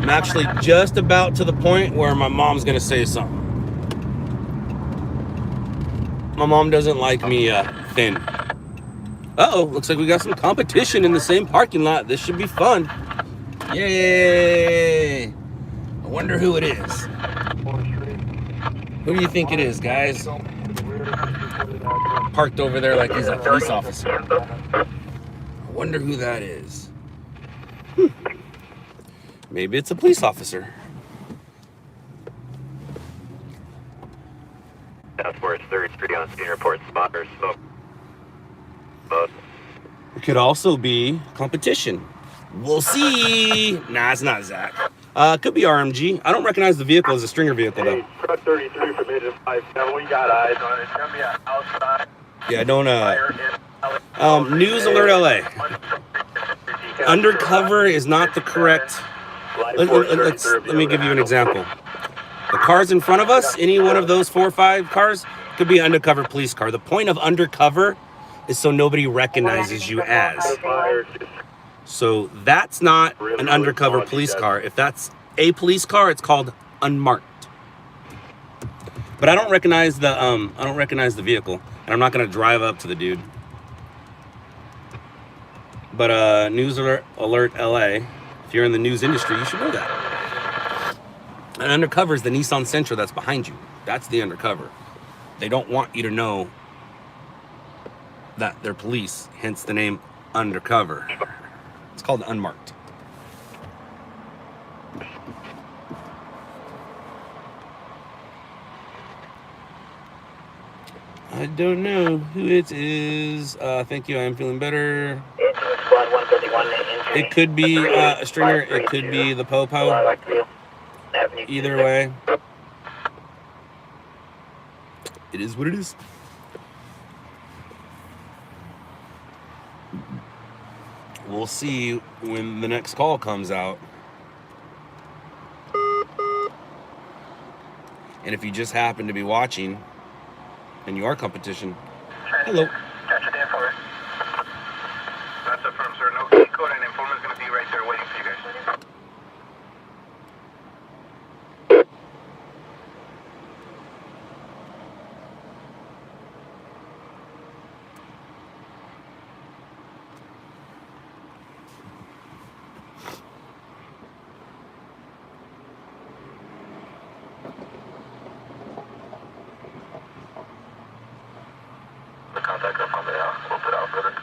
I'm actually just about to the point where my mom's going to say something. My mom doesn't like me thin. Uh-oh, looks like we got some competition in the same parking lot. This should be fun. Yay! I wonder who it is. Who do you think it is, guys? Parked over there like he's a police officer. I wonder who that is. Maybe it's a police officer. Southwest 3rd Street on scene report spotter smoke. It could also be competition. We'll see. Nah, it's not Zach. Could be RMG. I don't recognize the vehicle as a stringer vehicle though. Hey, truck 33 from 857. We got eyes on it. It's gonna be outside. Yeah, I don't. Fire in News alert, LA. Undercover is not the correct. Let me give you an example. The cars in front of us, any one of those 4 or 5 cars, could be an undercover police car. The point of undercover is so nobody recognizes you as. So that's not an undercover police car. If that's a police car, it's called unmarked. But I don't recognize the vehicle, and I'm not gonna drive up to the dude. But news alert LA. If you're in the news industry, you should know that. And undercover is the Nissan Sentra that's behind you. That's the undercover. They don't want you to know that they're police, hence the name undercover. It's called unmarked. I don't know who it is. Thank you, I am feeling better. It could be a stringer, it could be the Popo. Either way, it is what it is. We'll see when the next call comes out. And if you just happen to be watching and you are competition, hello. Catch it in for it. That's affirmed, sir. No key code, and informant's going to be right there waiting for you guys. The contact us on the we'll put out further.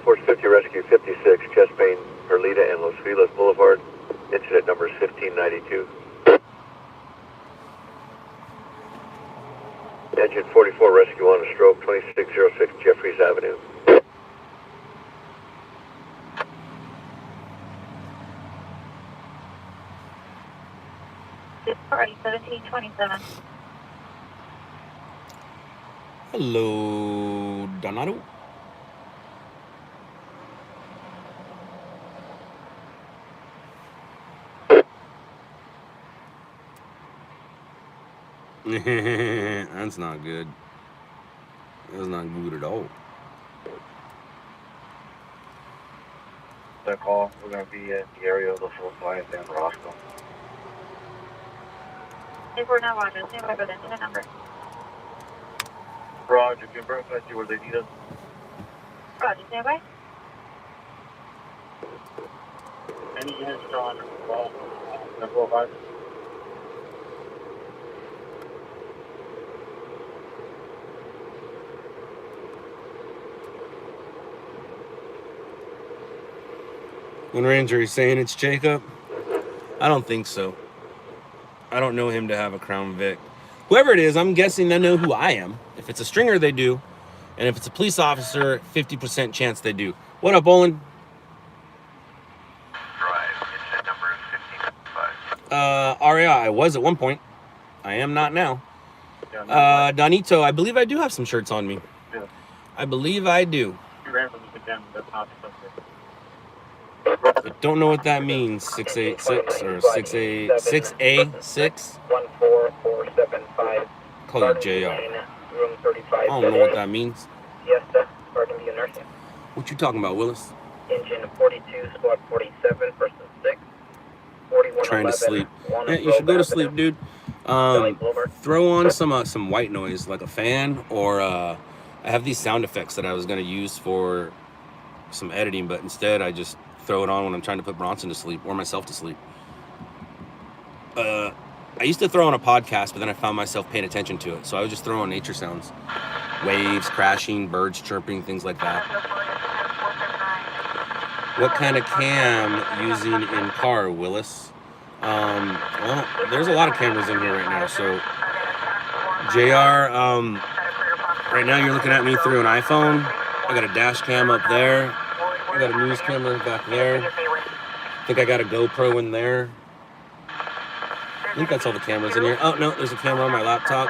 Force 50 Rescue 56, chest pain, Perlita and Los Feliz Boulevard. Incident number is 1592. Engine 44 Rescue on a stroke, 2606 Jeffries Avenue. This party 1727. Hello, Donato. That's not good. That's not good at all. That call, we're going to be at the area of the full flight in Roscoe. If we're not Roger, stand by for the incident number. Roger, can verify see where they need us? Roger, stand by. Any units on call? 405? When Ranger is saying it's Jacob, I don't think so. I don't know him to have a Crown Vic. Whoever it is, I'm guessing they know who I am. If it's a stringer, they do. And if it's a police officer, 50% chance they do. What up, Olin? Drive, incident number is 1595. Aria, I was at one point. I am not now. Donito, I believe I do have some shirts on me. Yeah. I believe I do. You ran from the condemned, that's not the subject. I don't know what that means. 686 or 6A6. 14475. Call you JR. Room 35. I don't know what that means. Siesta, starting the inertia. What you talking about, Willis? Engine 42, squad 47, person 6. 4111. Trying to sleep. Yeah, you should go to sleep, dude. Throw on some white noise, like a fan, or I have these sound effects that I was gonna use for some editing, but instead I just throw it on when I'm trying to put Bronson to sleep or myself to sleep. I used to throw on a podcast, but then I found myself paying attention to it, so I would just throw on nature sounds, waves crashing, birds chirping, things like that. What kind of cam using in car, Willis? Well, there's a lot of cameras in here right now. So, JR, right now you're looking at me through an iPhone. I got a dash cam up there. I got a news camera back there. I think I got a GoPro in there. I think that's all the cameras in here. Oh, no, there's a camera on my laptop.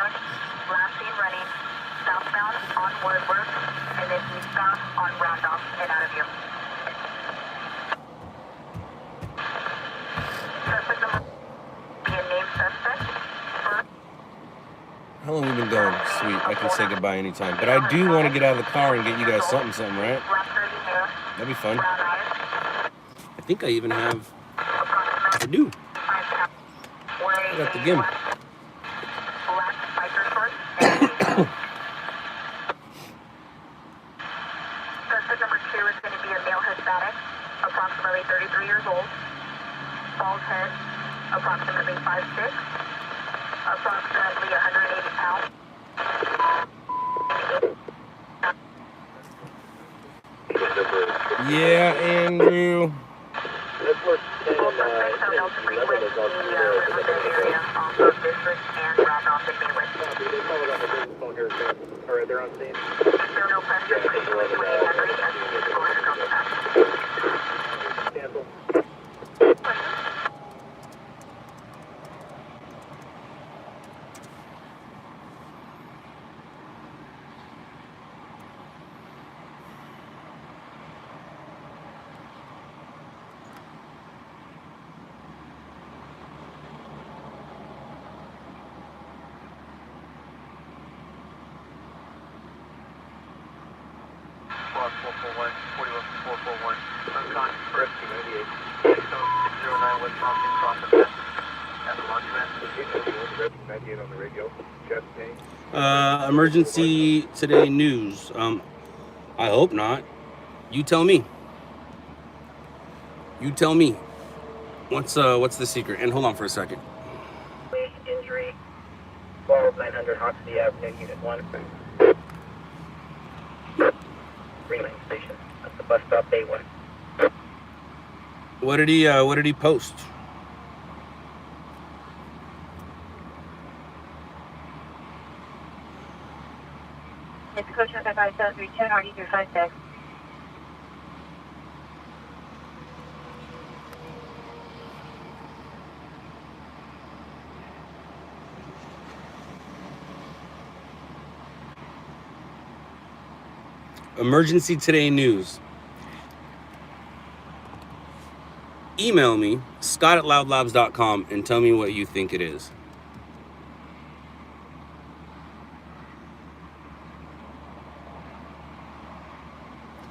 How long have we been going? Sweet, I can say goodbye anytime. But I do want to get out of the car and get you guys something, right? That'd be fun. I think I even have... I do. I got the GIM. Suspect number 2 is going to be a male Hispanic, approximately 33 years old. Bald head, approximately 5'6", approximately 180 pounds. Yeah, Andrew. They're on scene. Cancel. Squad 441, 441, unconscious for rescue 98. 609 West Thompson, cross the path. At the laundromat. Rescue 98 on the radio. Chest pain. Emergency today news. I hope not. You tell me. You tell me. What's the secret? And hold on for a second. Injury. 12900 Hoxie Avenue, Unit 1. Green Station. That's the bus stop, day 1. What did he post? It's Coach 5732, how do you do 56? Emergency Today News. Email me, scott@loudlabs.com, and tell me what you think it is.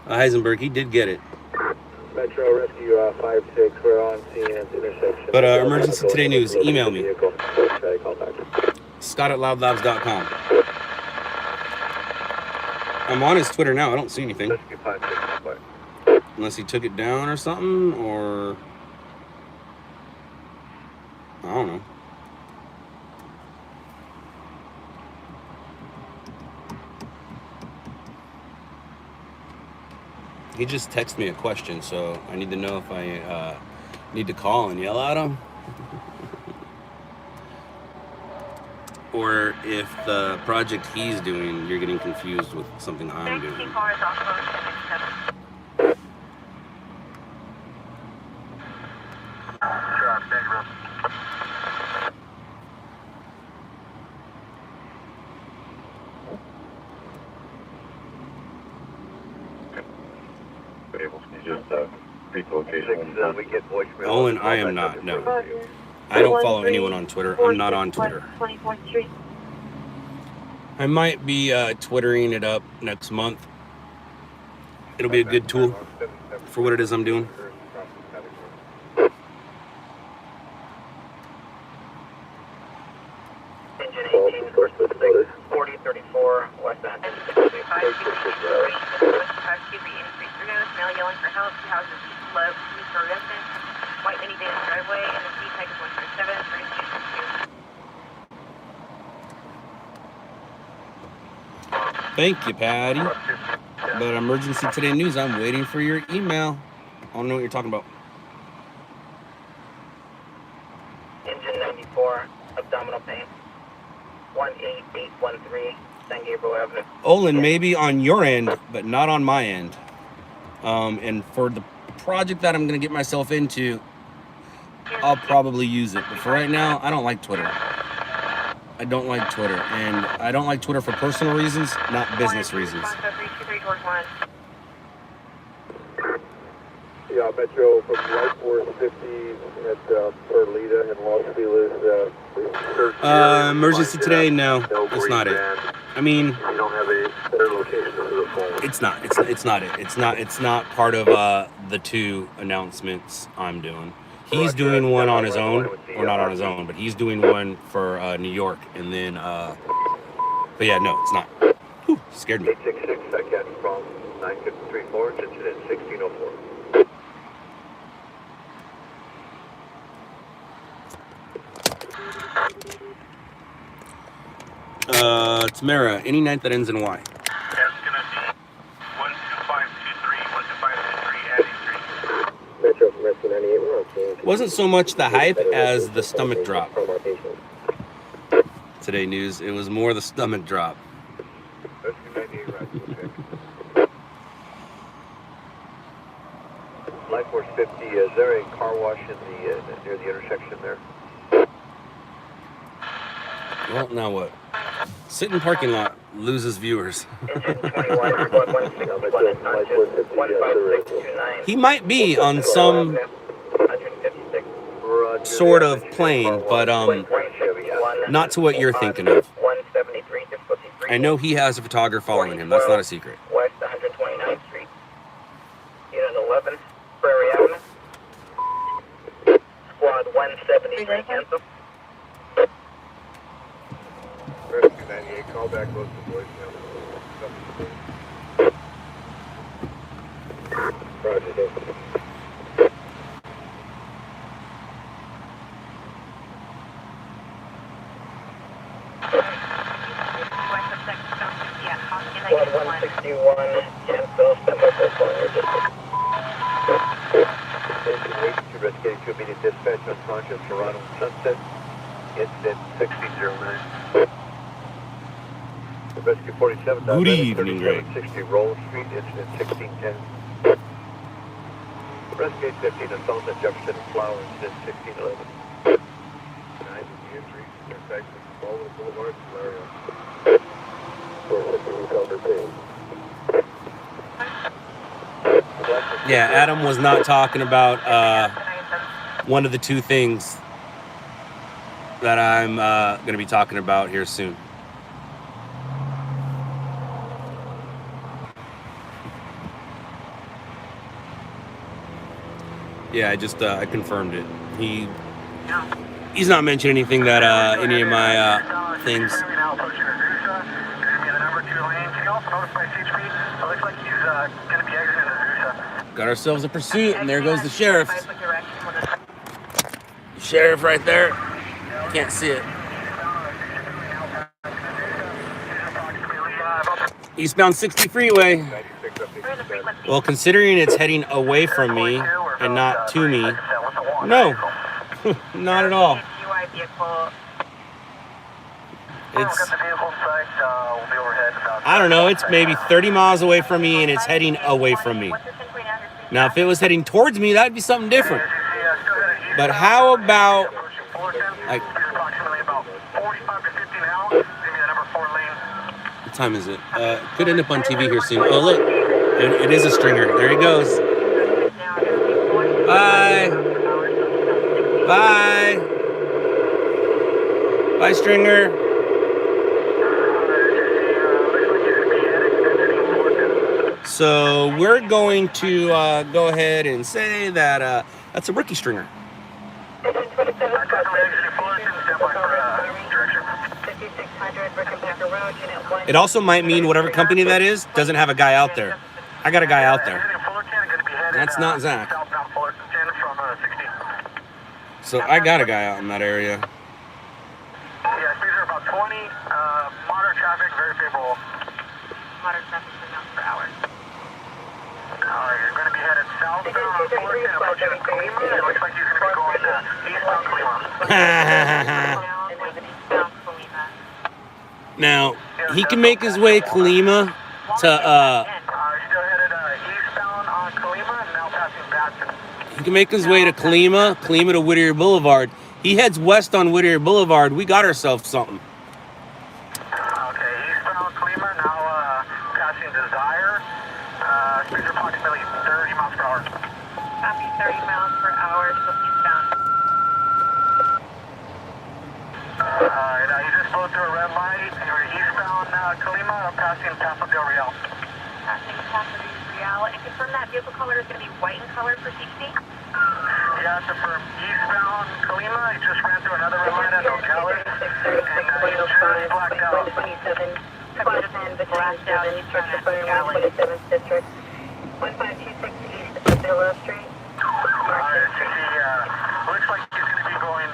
Heisenberg, he did get it. Metro Rescue 56, we're on scene at the intersection. But Emergency Today News, email me. Scott@loudlabs.com. I'm on his Twitter now. I don't see anything. Rescue 56, Unless he took it down or something, or... I don't know. He just texted me a question, so I need to know if I need to call and yell at him. Or if the project he's doing, you're getting confused with something I'm doing. Just brief location. We get voicemail. Owen, I am not, no. I don't follow anyone on Twitter. I'm not on Twitter. 24th Street. I might be Twittering it up next month. It'll be a good tool for what it is I'm doing. Engine 18, 4034, west end. male yelling for help. He houses love to for residents. White minivan driveway, and the speed tag is 137, 3262. Thank you, Patty. But emergency today news, I'm waiting for your email. I don't know what you're talking about. Engine 94, abdominal pain. 18813, San Gabriel Avenue. Olin, maybe on your end, but not on my end. And for the project that I'm going to get myself into, I'll probably use it. But for right now, I don't like Twitter. I don't like Twitter. And I don't like Twitter for personal reasons, not business reasons. Yeah, Metro from Light Force 50 at Perlita and Los Feliz. Emergency today? No, it's not it. I mean, You don't have a better location for the phone. it's not it. It's not part of the two announcements I'm doing. He's doing one on his own, or not on his own, but he's doing one for New York, and then. But yeah, no, it's not. Whew, scared me. 866, I catch from 9534, incident 1604. Tamara, any night that ends in Y. That's going to be 12523, 12523, Addie Street. Metro from Rescue 98, we're on scene. Wasn't so much the hype as the stomach drop. Today news, it was more the stomach drop. Rescue 98, right, okay. Light Force 50, is there a car wash in the near the intersection there? Well, now what? Sit in parking lot, loses viewers. Engine 21, 15629. He might be on some 156. sort of plane, but not to what you're thinking of. 173, difficulty 3. I know he has a photographer following him. That's not a secret. West 129th Street. Unit 11, Prairie Avenue. Squad 173, cancel. Rescue 98, call back close to voicemail. Roger, thank you. Squad 161, cancel. Step up this one. Engine 82, Rescue 82, immediate dispatch, unconscious, Toronto Sunset, incident 1609. Rescue 47, Good evening, Ray. 60 Roll Street, incident 1610. Rescue 815, assault at Jefferson Flower, incident 1611. 9 injuries, effect Baldwin Boulevard, Malaria. 450, recover pain. Yeah, Adam was not talking about one of the two things that I'm going to be talking about here soon. Yeah, I confirmed it. He's not mentioned anything that any of my things. Now approaching Azusa. You're going to be in the number 2 lane. Can you also notify CHP? It looks like he's going to be exiting Azusa. Got ourselves a pursuit, and there goes the sheriff. Sheriff right there. Can't see it. Eastbound 60 freeway. Well, considering it's heading away from me and not to me, no, not at all. It's, I don't know, it's maybe 30 miles away from me and it's heading away from me. Now, if it was heading towards me, that'd be something different. But how about, like, what time is it? Could end up on TV here soon. Oh, look, it is a stringer. There he goes. Bye. Bye. Bye, stringer. So we're going to go ahead and say that that's a rookie stringer. It also might mean whatever company that is doesn't have a guy out there. I got a guy out there. That's not Zach. Southbound Fullerton from 60. So I got a guy out in that area. Yeah, speeds are about 20. Moderate traffic, very favorable. Moderate traffic miles per hour. You're going to be headed southbound on Fullerton, approaching Colima. It looks like you're going to be going eastbound Colima. Now, he can make his way Colima to Still headed eastbound on Colima and now passing Batson. he can make his way to Colima to Whittier Boulevard. He heads west on Whittier Boulevard. We got ourselves something. Okay, eastbound Colima, now passing Desire. Speeds are approximately 30 miles per hour. Copy 30 miles per hour, still eastbound. Alright, you just flowed through a red light. You're eastbound Colima, passing Paso del Real. Passing Paso del Real. And confirm that vehicle color is going to be white in color for safety. Yeah, so from eastbound Colima, you just ran through another red light at Nogales, and you just blacked out. Blacked out eastbound at Nogales. 17th District, 1526 East of Villa Street. Alright, so looks like he's going to be going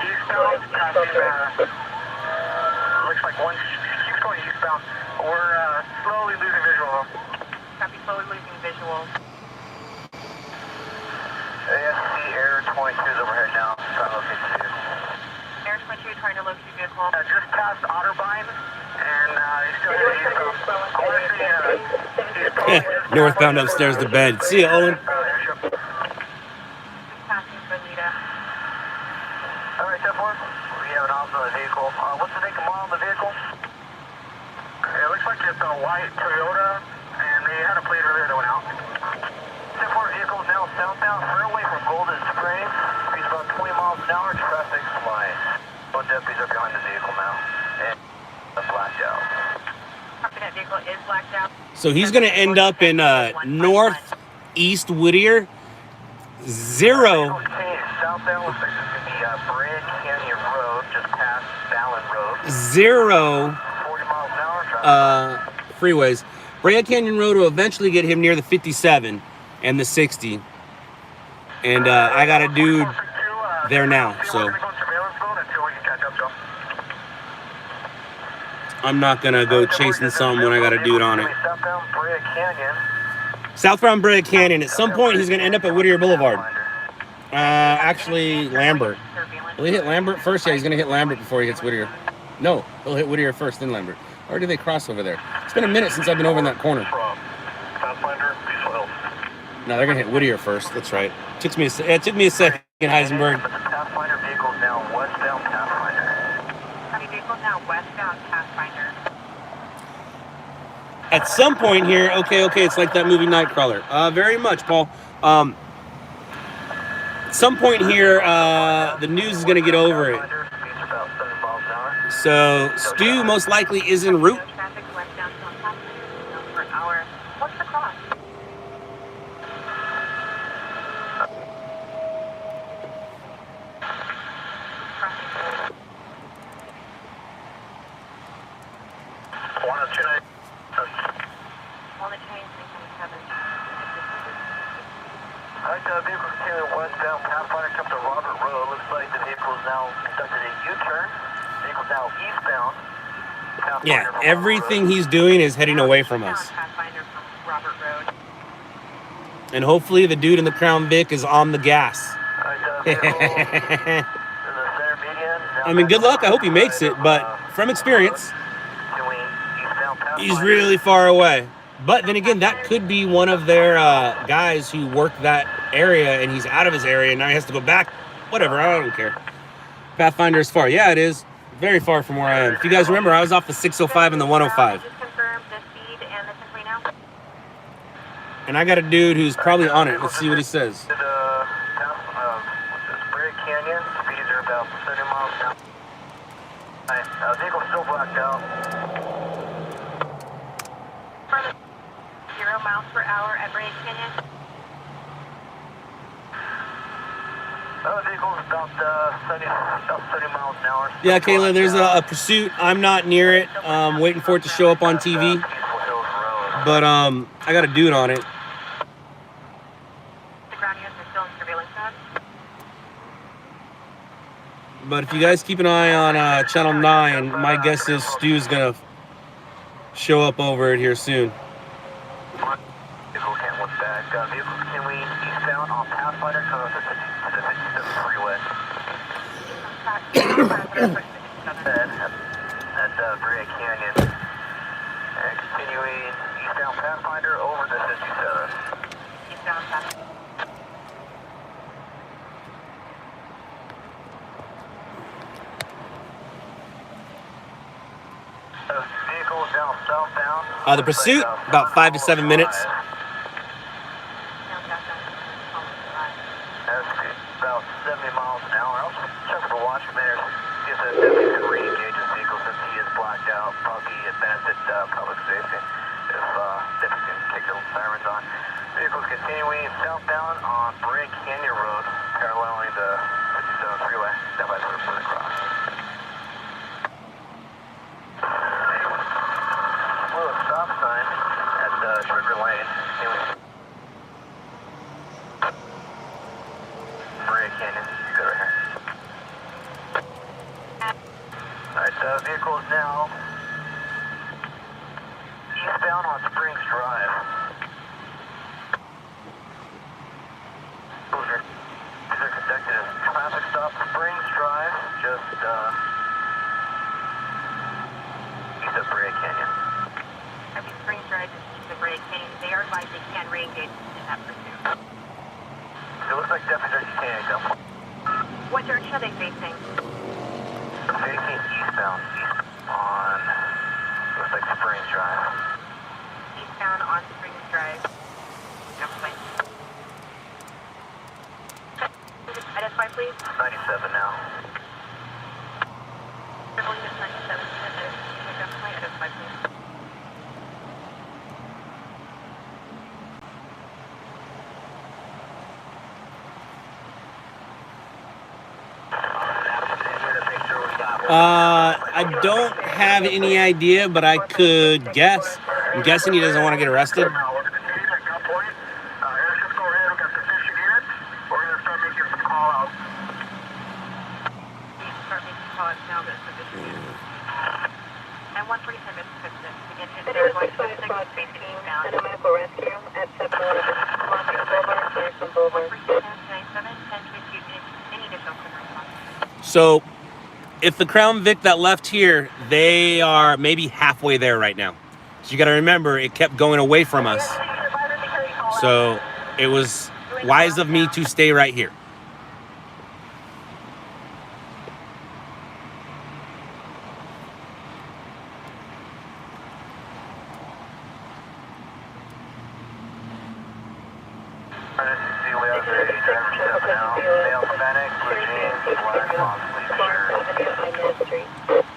eastbound, passing, looks like keeps going eastbound. We're slowly losing visual. Copy, slowly losing visual. ASC Air 22 is overhead now, trying to locate the Air 22 trying to locate vehicle. just past Otterbein, and he's still headed eastbound. I want to see, he's probably just Northbound upstairs to bed. See ya, Owen. airship. Passing Bonita. Alright, 10-4. We have an officer on the vehicle. What's the make and model of the vehicle? It looks like it's a white Toyota, and they had a plate earlier that went out. 10-4 vehicle is now southbound fairway from Golden Springs. Speeds about 20 miles an hour. Traffic light. Both deputies are behind the vehicle now. And blacked out. Copy, that vehicle is blacked out. So he's going to end up in northeast Whittier. Zero. Okay, southbound looks like it's going to be Bragg Canyon Road, just past Fallon Road. 0 40 miles an hour. Traffic. freeways. Bragg Canyon Road will eventually get him near the 57 and the 60. And I got a dude there now, so I'm not going to go chasing some when I got a dude on it. Southbound Bragg Canyon. At some point, he's going to end up at Whittier Boulevard. Actually, Lambert. Will he hit Lambert first? Yeah, he's going to hit Lambert before he hits Whittier. No, he'll hit Whittier first, then Lambert. Or did they cross over there? It's been a minute since I've been over in that corner. No, they're going to hit Whittier first. That's right. It took me a second, Heisenberg. Pathfinder vehicle now westbound Pathfinder. Copy, vehicle now westbound Pathfinder. At some point here, okay, it's like that movie Nightcrawler. Very much, Paul. At some point here, the news is going to get over it. So Stu most likely is en route. Traffic westbound to Pathfinder miles per hour. What's the cross? Vehicle continuing westbound Pathfinder come to Robert Road. Looks like the vehicle is now conducted a U-turn. Vehicle now eastbound. Yeah, everything he's doing is heading away from us. Pathfinder from Robert Road. And hopefully the dude in the Crown Vic is on the gas. I mean, good luck. I hope he makes it, but from experience, he's really far away. But then again, that could be one of their guys who work that area, and he's out of his area, and now he has to go back. Whatever, I don't care. Pathfinder is far. Yeah, it is. Very far from where I am. If you guys remember, I was off the 605 and the 105. Just confirm the speed and the temporary now. And I got a dude who's probably on it. Let's see what he says. Bragg Canyon, speeds are about 30 miles an hour. Vehicle still blacked out. 0 miles per hour at Bragg Canyon. Vehicle's about 30 miles an hour. Yeah, Kayla, there's a pursuit. I'm not near it. Waiting for it to show up on TV. But I got a dude on it. The ground units are still in surveillance mode. But if you guys keep an eye on Channel 9, my guess is Stu's gonna show up over it here soon. Vehicle can't look back. Vehicle continuing eastbound on Pathfinder to the 57 freeway. At Brea Canyon. And continuing eastbound Pathfinder over the 57. Eastbound Pathfinder. Vehicles down southbound. The pursuit, about 5 to 7 minutes. That's about 70 miles an hour. I'll check with the watchman there. See if the deputy can re-engage his vehicle since he is blacked out. Probably benefit public safety if deputy can kick those sirens on. Vehicles continuing southbound on Brea Canyon Road, paralleling the 57 freeway. Stand by for the cross. Little stop sign at Trigger Lane. Brea Canyon, you go right here. Alright, vehicle is now eastbound on Springs Drive. These are conducted as traffic stop Springs Drive, just east of Brea Canyon. Every Springs Drive is east of Brea Canyon. They are advised they can re-engage in that pursuit. It looks like deputies can't go. What direction are they facing? Facing eastbound, east on, looks like Springs Drive. Eastbound on Springs Drive. Definitely. Identify, please. 97 now. I believe it's 97. Definitely identify, please. I don't have any idea, but I could guess. I'm guessing he doesn't want to get arrested. And 147 is consistent. Begin to verify the team now. And a medical rescue at 711 Boulevard, Jackson Boulevard. 147, 10 any additional response. So, if the Crown Vic that left here, they are maybe halfway there right now. So you got to remember, it kept going away from us. So it was wise of me to stay right here.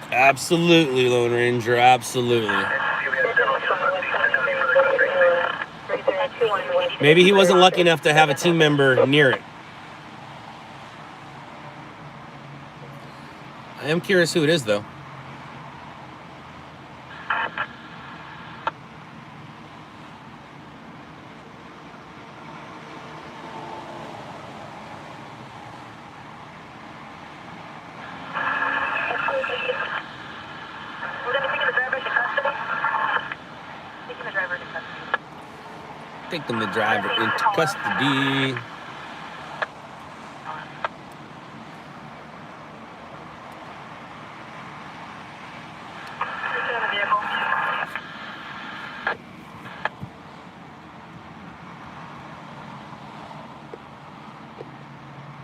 Absolutely, Lone Ranger, absolutely. Maybe he wasn't lucky enough to have a team member near it. I am curious who it is, though. Taking the driver into custody.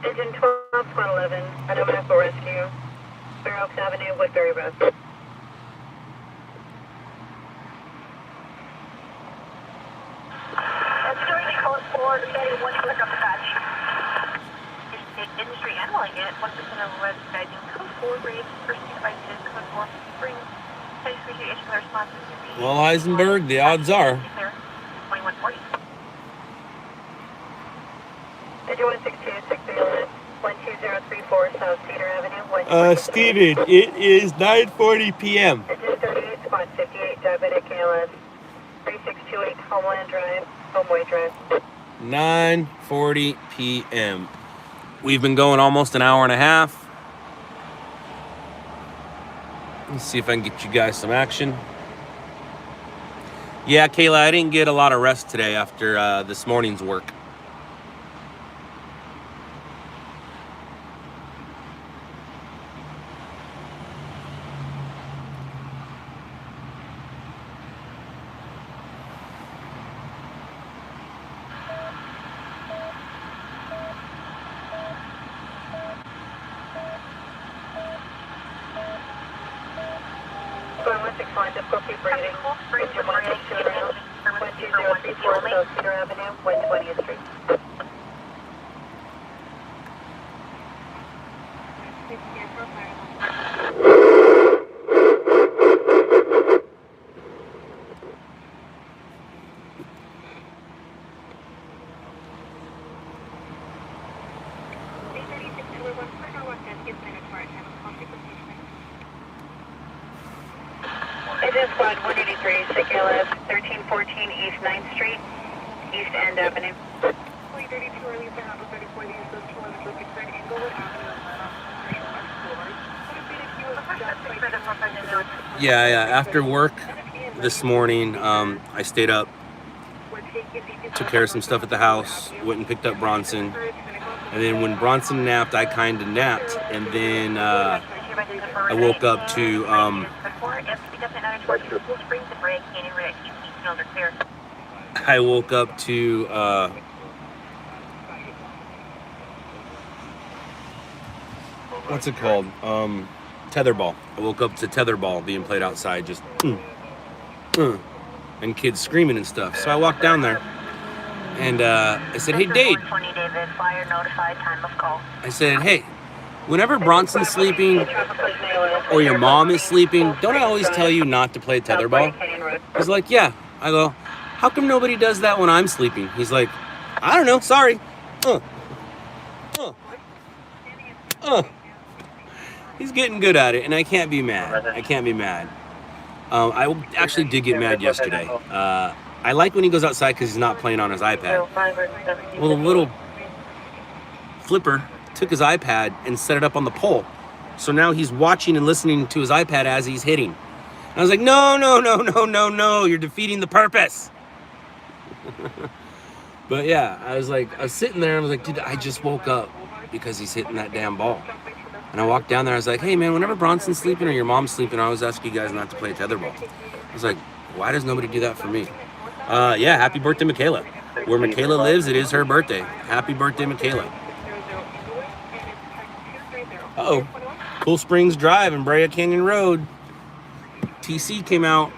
Engine 12-11, Idaho Medical Rescue, Fair Oaks Avenue, Woodbury Road. Industry animal unit, 1% of West Guiding Code 4 Raves, first devices, Code 4 Spring, Study Appreciation for responses to be. Well, Heisenberg, the odds are. 2140. Engine 162, 6 minutes. 12034 South Cedar Avenue. Steven, it is 9:40 p.m. Engine 38, spot 58, diabetic ALS. 3628 Homeland Drive, Homeway Drive. 9:40 p.m. We've been going almost an hour and a half. Let's see if I can get you guys some action. Yeah, Kayla, I didn't get a lot of rest today after this morning's work. Difficulty breathing. Engine 12034 South Cedar Avenue, 120th Street. Engine Squad 183, CKLF 1314 East 9th Street, East End Avenue. 32 early for Apple 34, the use of 211 Lucas Inglewood Avenue. Yeah. After work this morning, I stayed up, took care of some stuff at the house, went and picked up Bronson. And then when Bronson napped, I kind of napped. And then I woke up to... I woke up to what's it called? Tetherball. I woke up to tetherball being played outside, just and kids screaming and stuff. So I walked down there and I said, "Hey, Dade." I said, "Hey, whenever Bronson's sleeping or your mom is sleeping, don't I always tell you not to play tetherball?" He's like, "Yeah." I go, "How come nobody does that when I'm sleeping?" He's like, "I don't know, sorry." He's getting good at it, and I can't be mad. I I actually did get mad yesterday. I like when he goes outside because he's not playing on his iPad. Well, the little flipper took his iPad and set it up on the pole. So now he's watching and listening to his iPad as he's hitting. And I was like, no, you're defeating the purpose. But yeah, I was sitting there and I was like, dude, I just woke up because he's hitting that damn ball. And I walked down there, I was like, hey man, whenever Bronson's sleeping or your mom's sleeping, I always ask you guys not to play tetherball. I was like, why does nobody do that for me? Yeah, happy birthday, Michaela. Where Michaela lives, it is her birthday. Happy birthday, Michaela. Uh-oh. Cool Springs Drive and Brea Canyon Road. TC came out.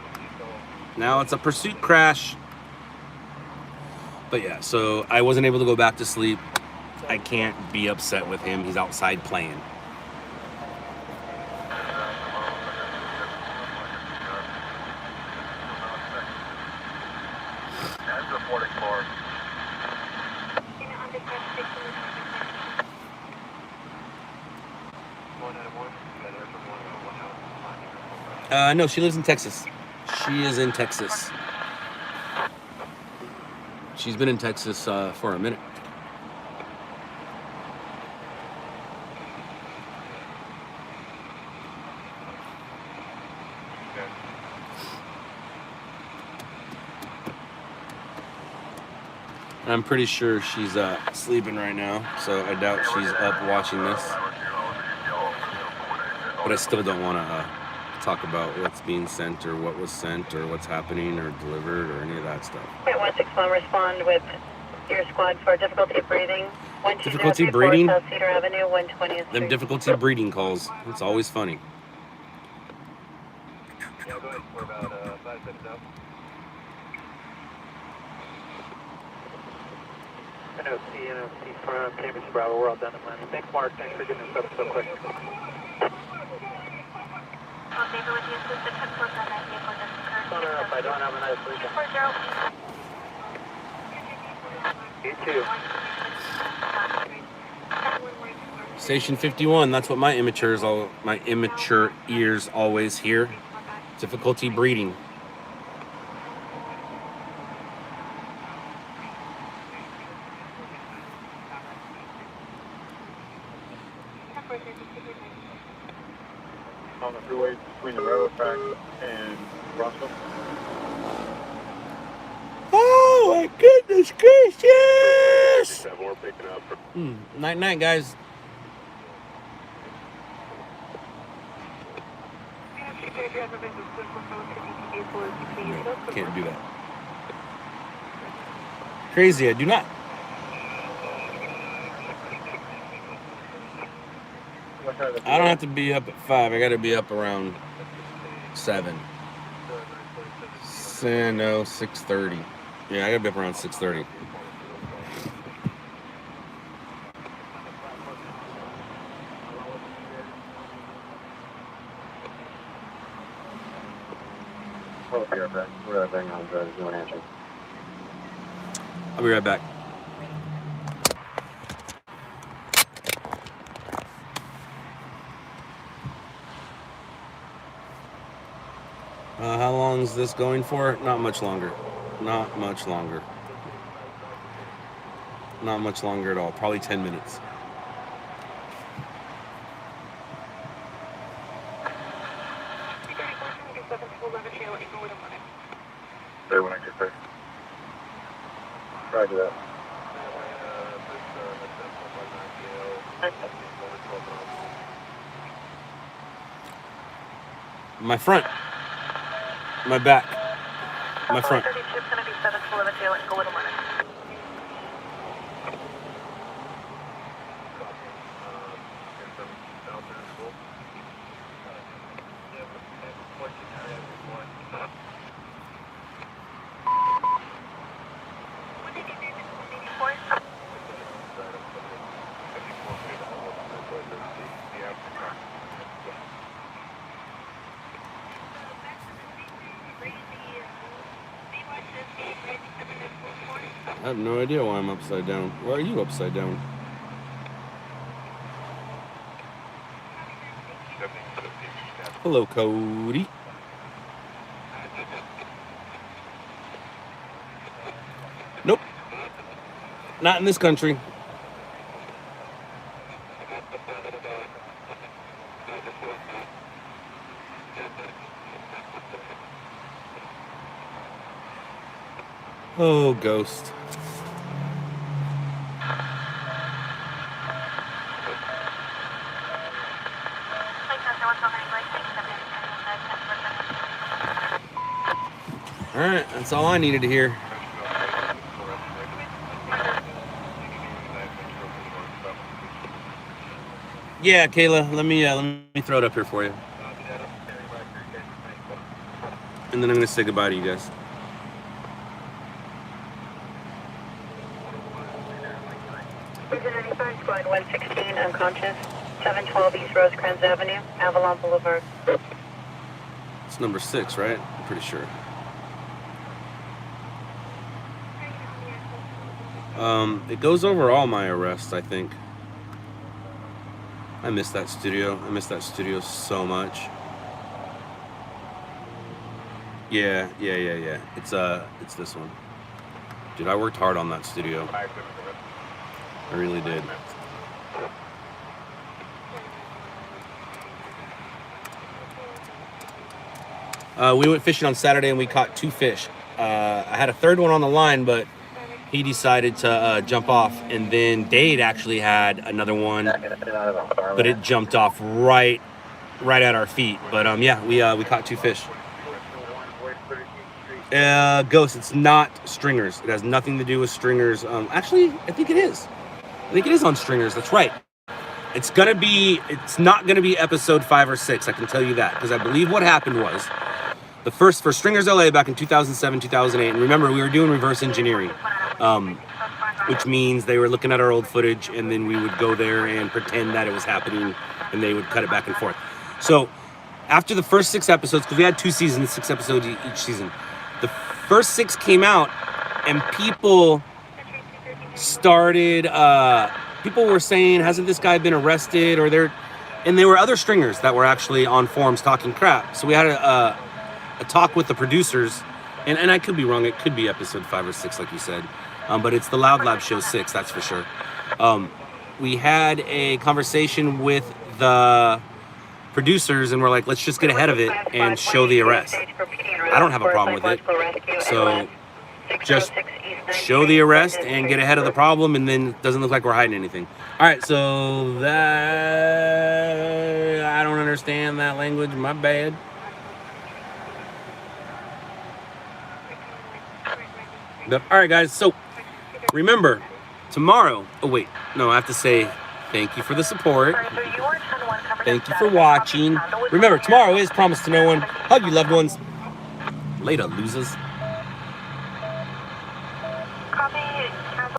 Now it's a pursuit crash. But yeah, so I wasn't able to go back to sleep. I can't be upset with him. He's outside playing. No, she lives in Texas. She is in Texas. She's been in Texas for a minute. I'm pretty sure she's sleeping right now, so I doubt she's up watching this. But I still don't want to talk about what's being sent or what was sent or what's happening or delivered or any of that stuff. 161, respond with your squad for difficulty breathing. Difficulty breathing? South Cedar Avenue, 120th Street. Them difficulty breathing calls. It's always funny. Yeah, go ahead. We're about 5 minutes out. NOC from Cambridge Bravo, we're all done at landing. Thanks, Mark. Thanks for getting us up so quick. I don't have a nice weekend. You too. Station 51. That's what my immature ears always hear. Difficulty breeding. On the freeway between the railroad track and Roscoe. Oh my goodness gracious! That we're picking up. Night night, guys. Can't do that. Crazy, I do not. I don't have to be up at 5. I got to be up around 7. No, 6:30. Yeah, I got to be up around 6:30. I'll be right back. We're right back on the doing answer. I'll be right back. How long is this going for? Not much longer. Not much longer. Not much longer at all. Probably 10 minutes. There when I get there. Roger that. My front. My back. My front. I have no idea why I'm upside down. Why are you upside down? Hello, Cody. Nope. Not in this country. Oh, Ghost. All right, that's all I needed to hear. Yeah, Kayla, let me throw it up here for you. And then I'm gonna say goodbye to you guys. Squad 116, unconscious. 712 East Rosecrans Avenue, Avalon Boulevard. It's number 6, right? I'm pretty sure. It goes over all my arrests, I think. I miss that studio. I miss that studio so much. Yeah. It's this one. Dude, I worked hard on that studio. I really did. We went fishing on Saturday and we caught 2 fish. I had a third one on the line, but he decided to jump off. And then Dade actually had another one, but it jumped off right at our feet. But yeah, we caught 2 fish. Ghost, it's not stringers. It has nothing to do with stringers. Actually, I think it is. I think it is on stringers. That's right. It's not gonna be episode 5 or 6. I can tell you that, because I believe what happened was the first for Stringers LA back in 2007, 2008. And remember, we were doing reverse engineering, which means they were looking at our old footage, and then we would go there and pretend that it was happening, and they would cut it back and forth. So after the first 6 episodes, because we had 2 seasons, 6 episodes each season, the first 6 came out, and people started people were saying, hasn't this guy been arrested? Or there were other stringers that were actually on forums talking crap. So we had a talk with the producers, and I could be wrong. It could be episode 5 or 6, like you said, but it's the Loud Lab show 6, that's for sure. We had a conversation with the producers, and we're like, let's just get ahead of it and show the arrest. I don't have a problem with it. So just show the arrest and get ahead of the problem, and then it doesn't look like we're hiding anything. All right, so that, I don't understand that language, my bad. But, all right, guys, so remember, tomorrow, oh wait, no, I have to say thank you for the support. Thank you for watching. Remember, tomorrow is Promise to No One. Hug your loved ones. Later, losers.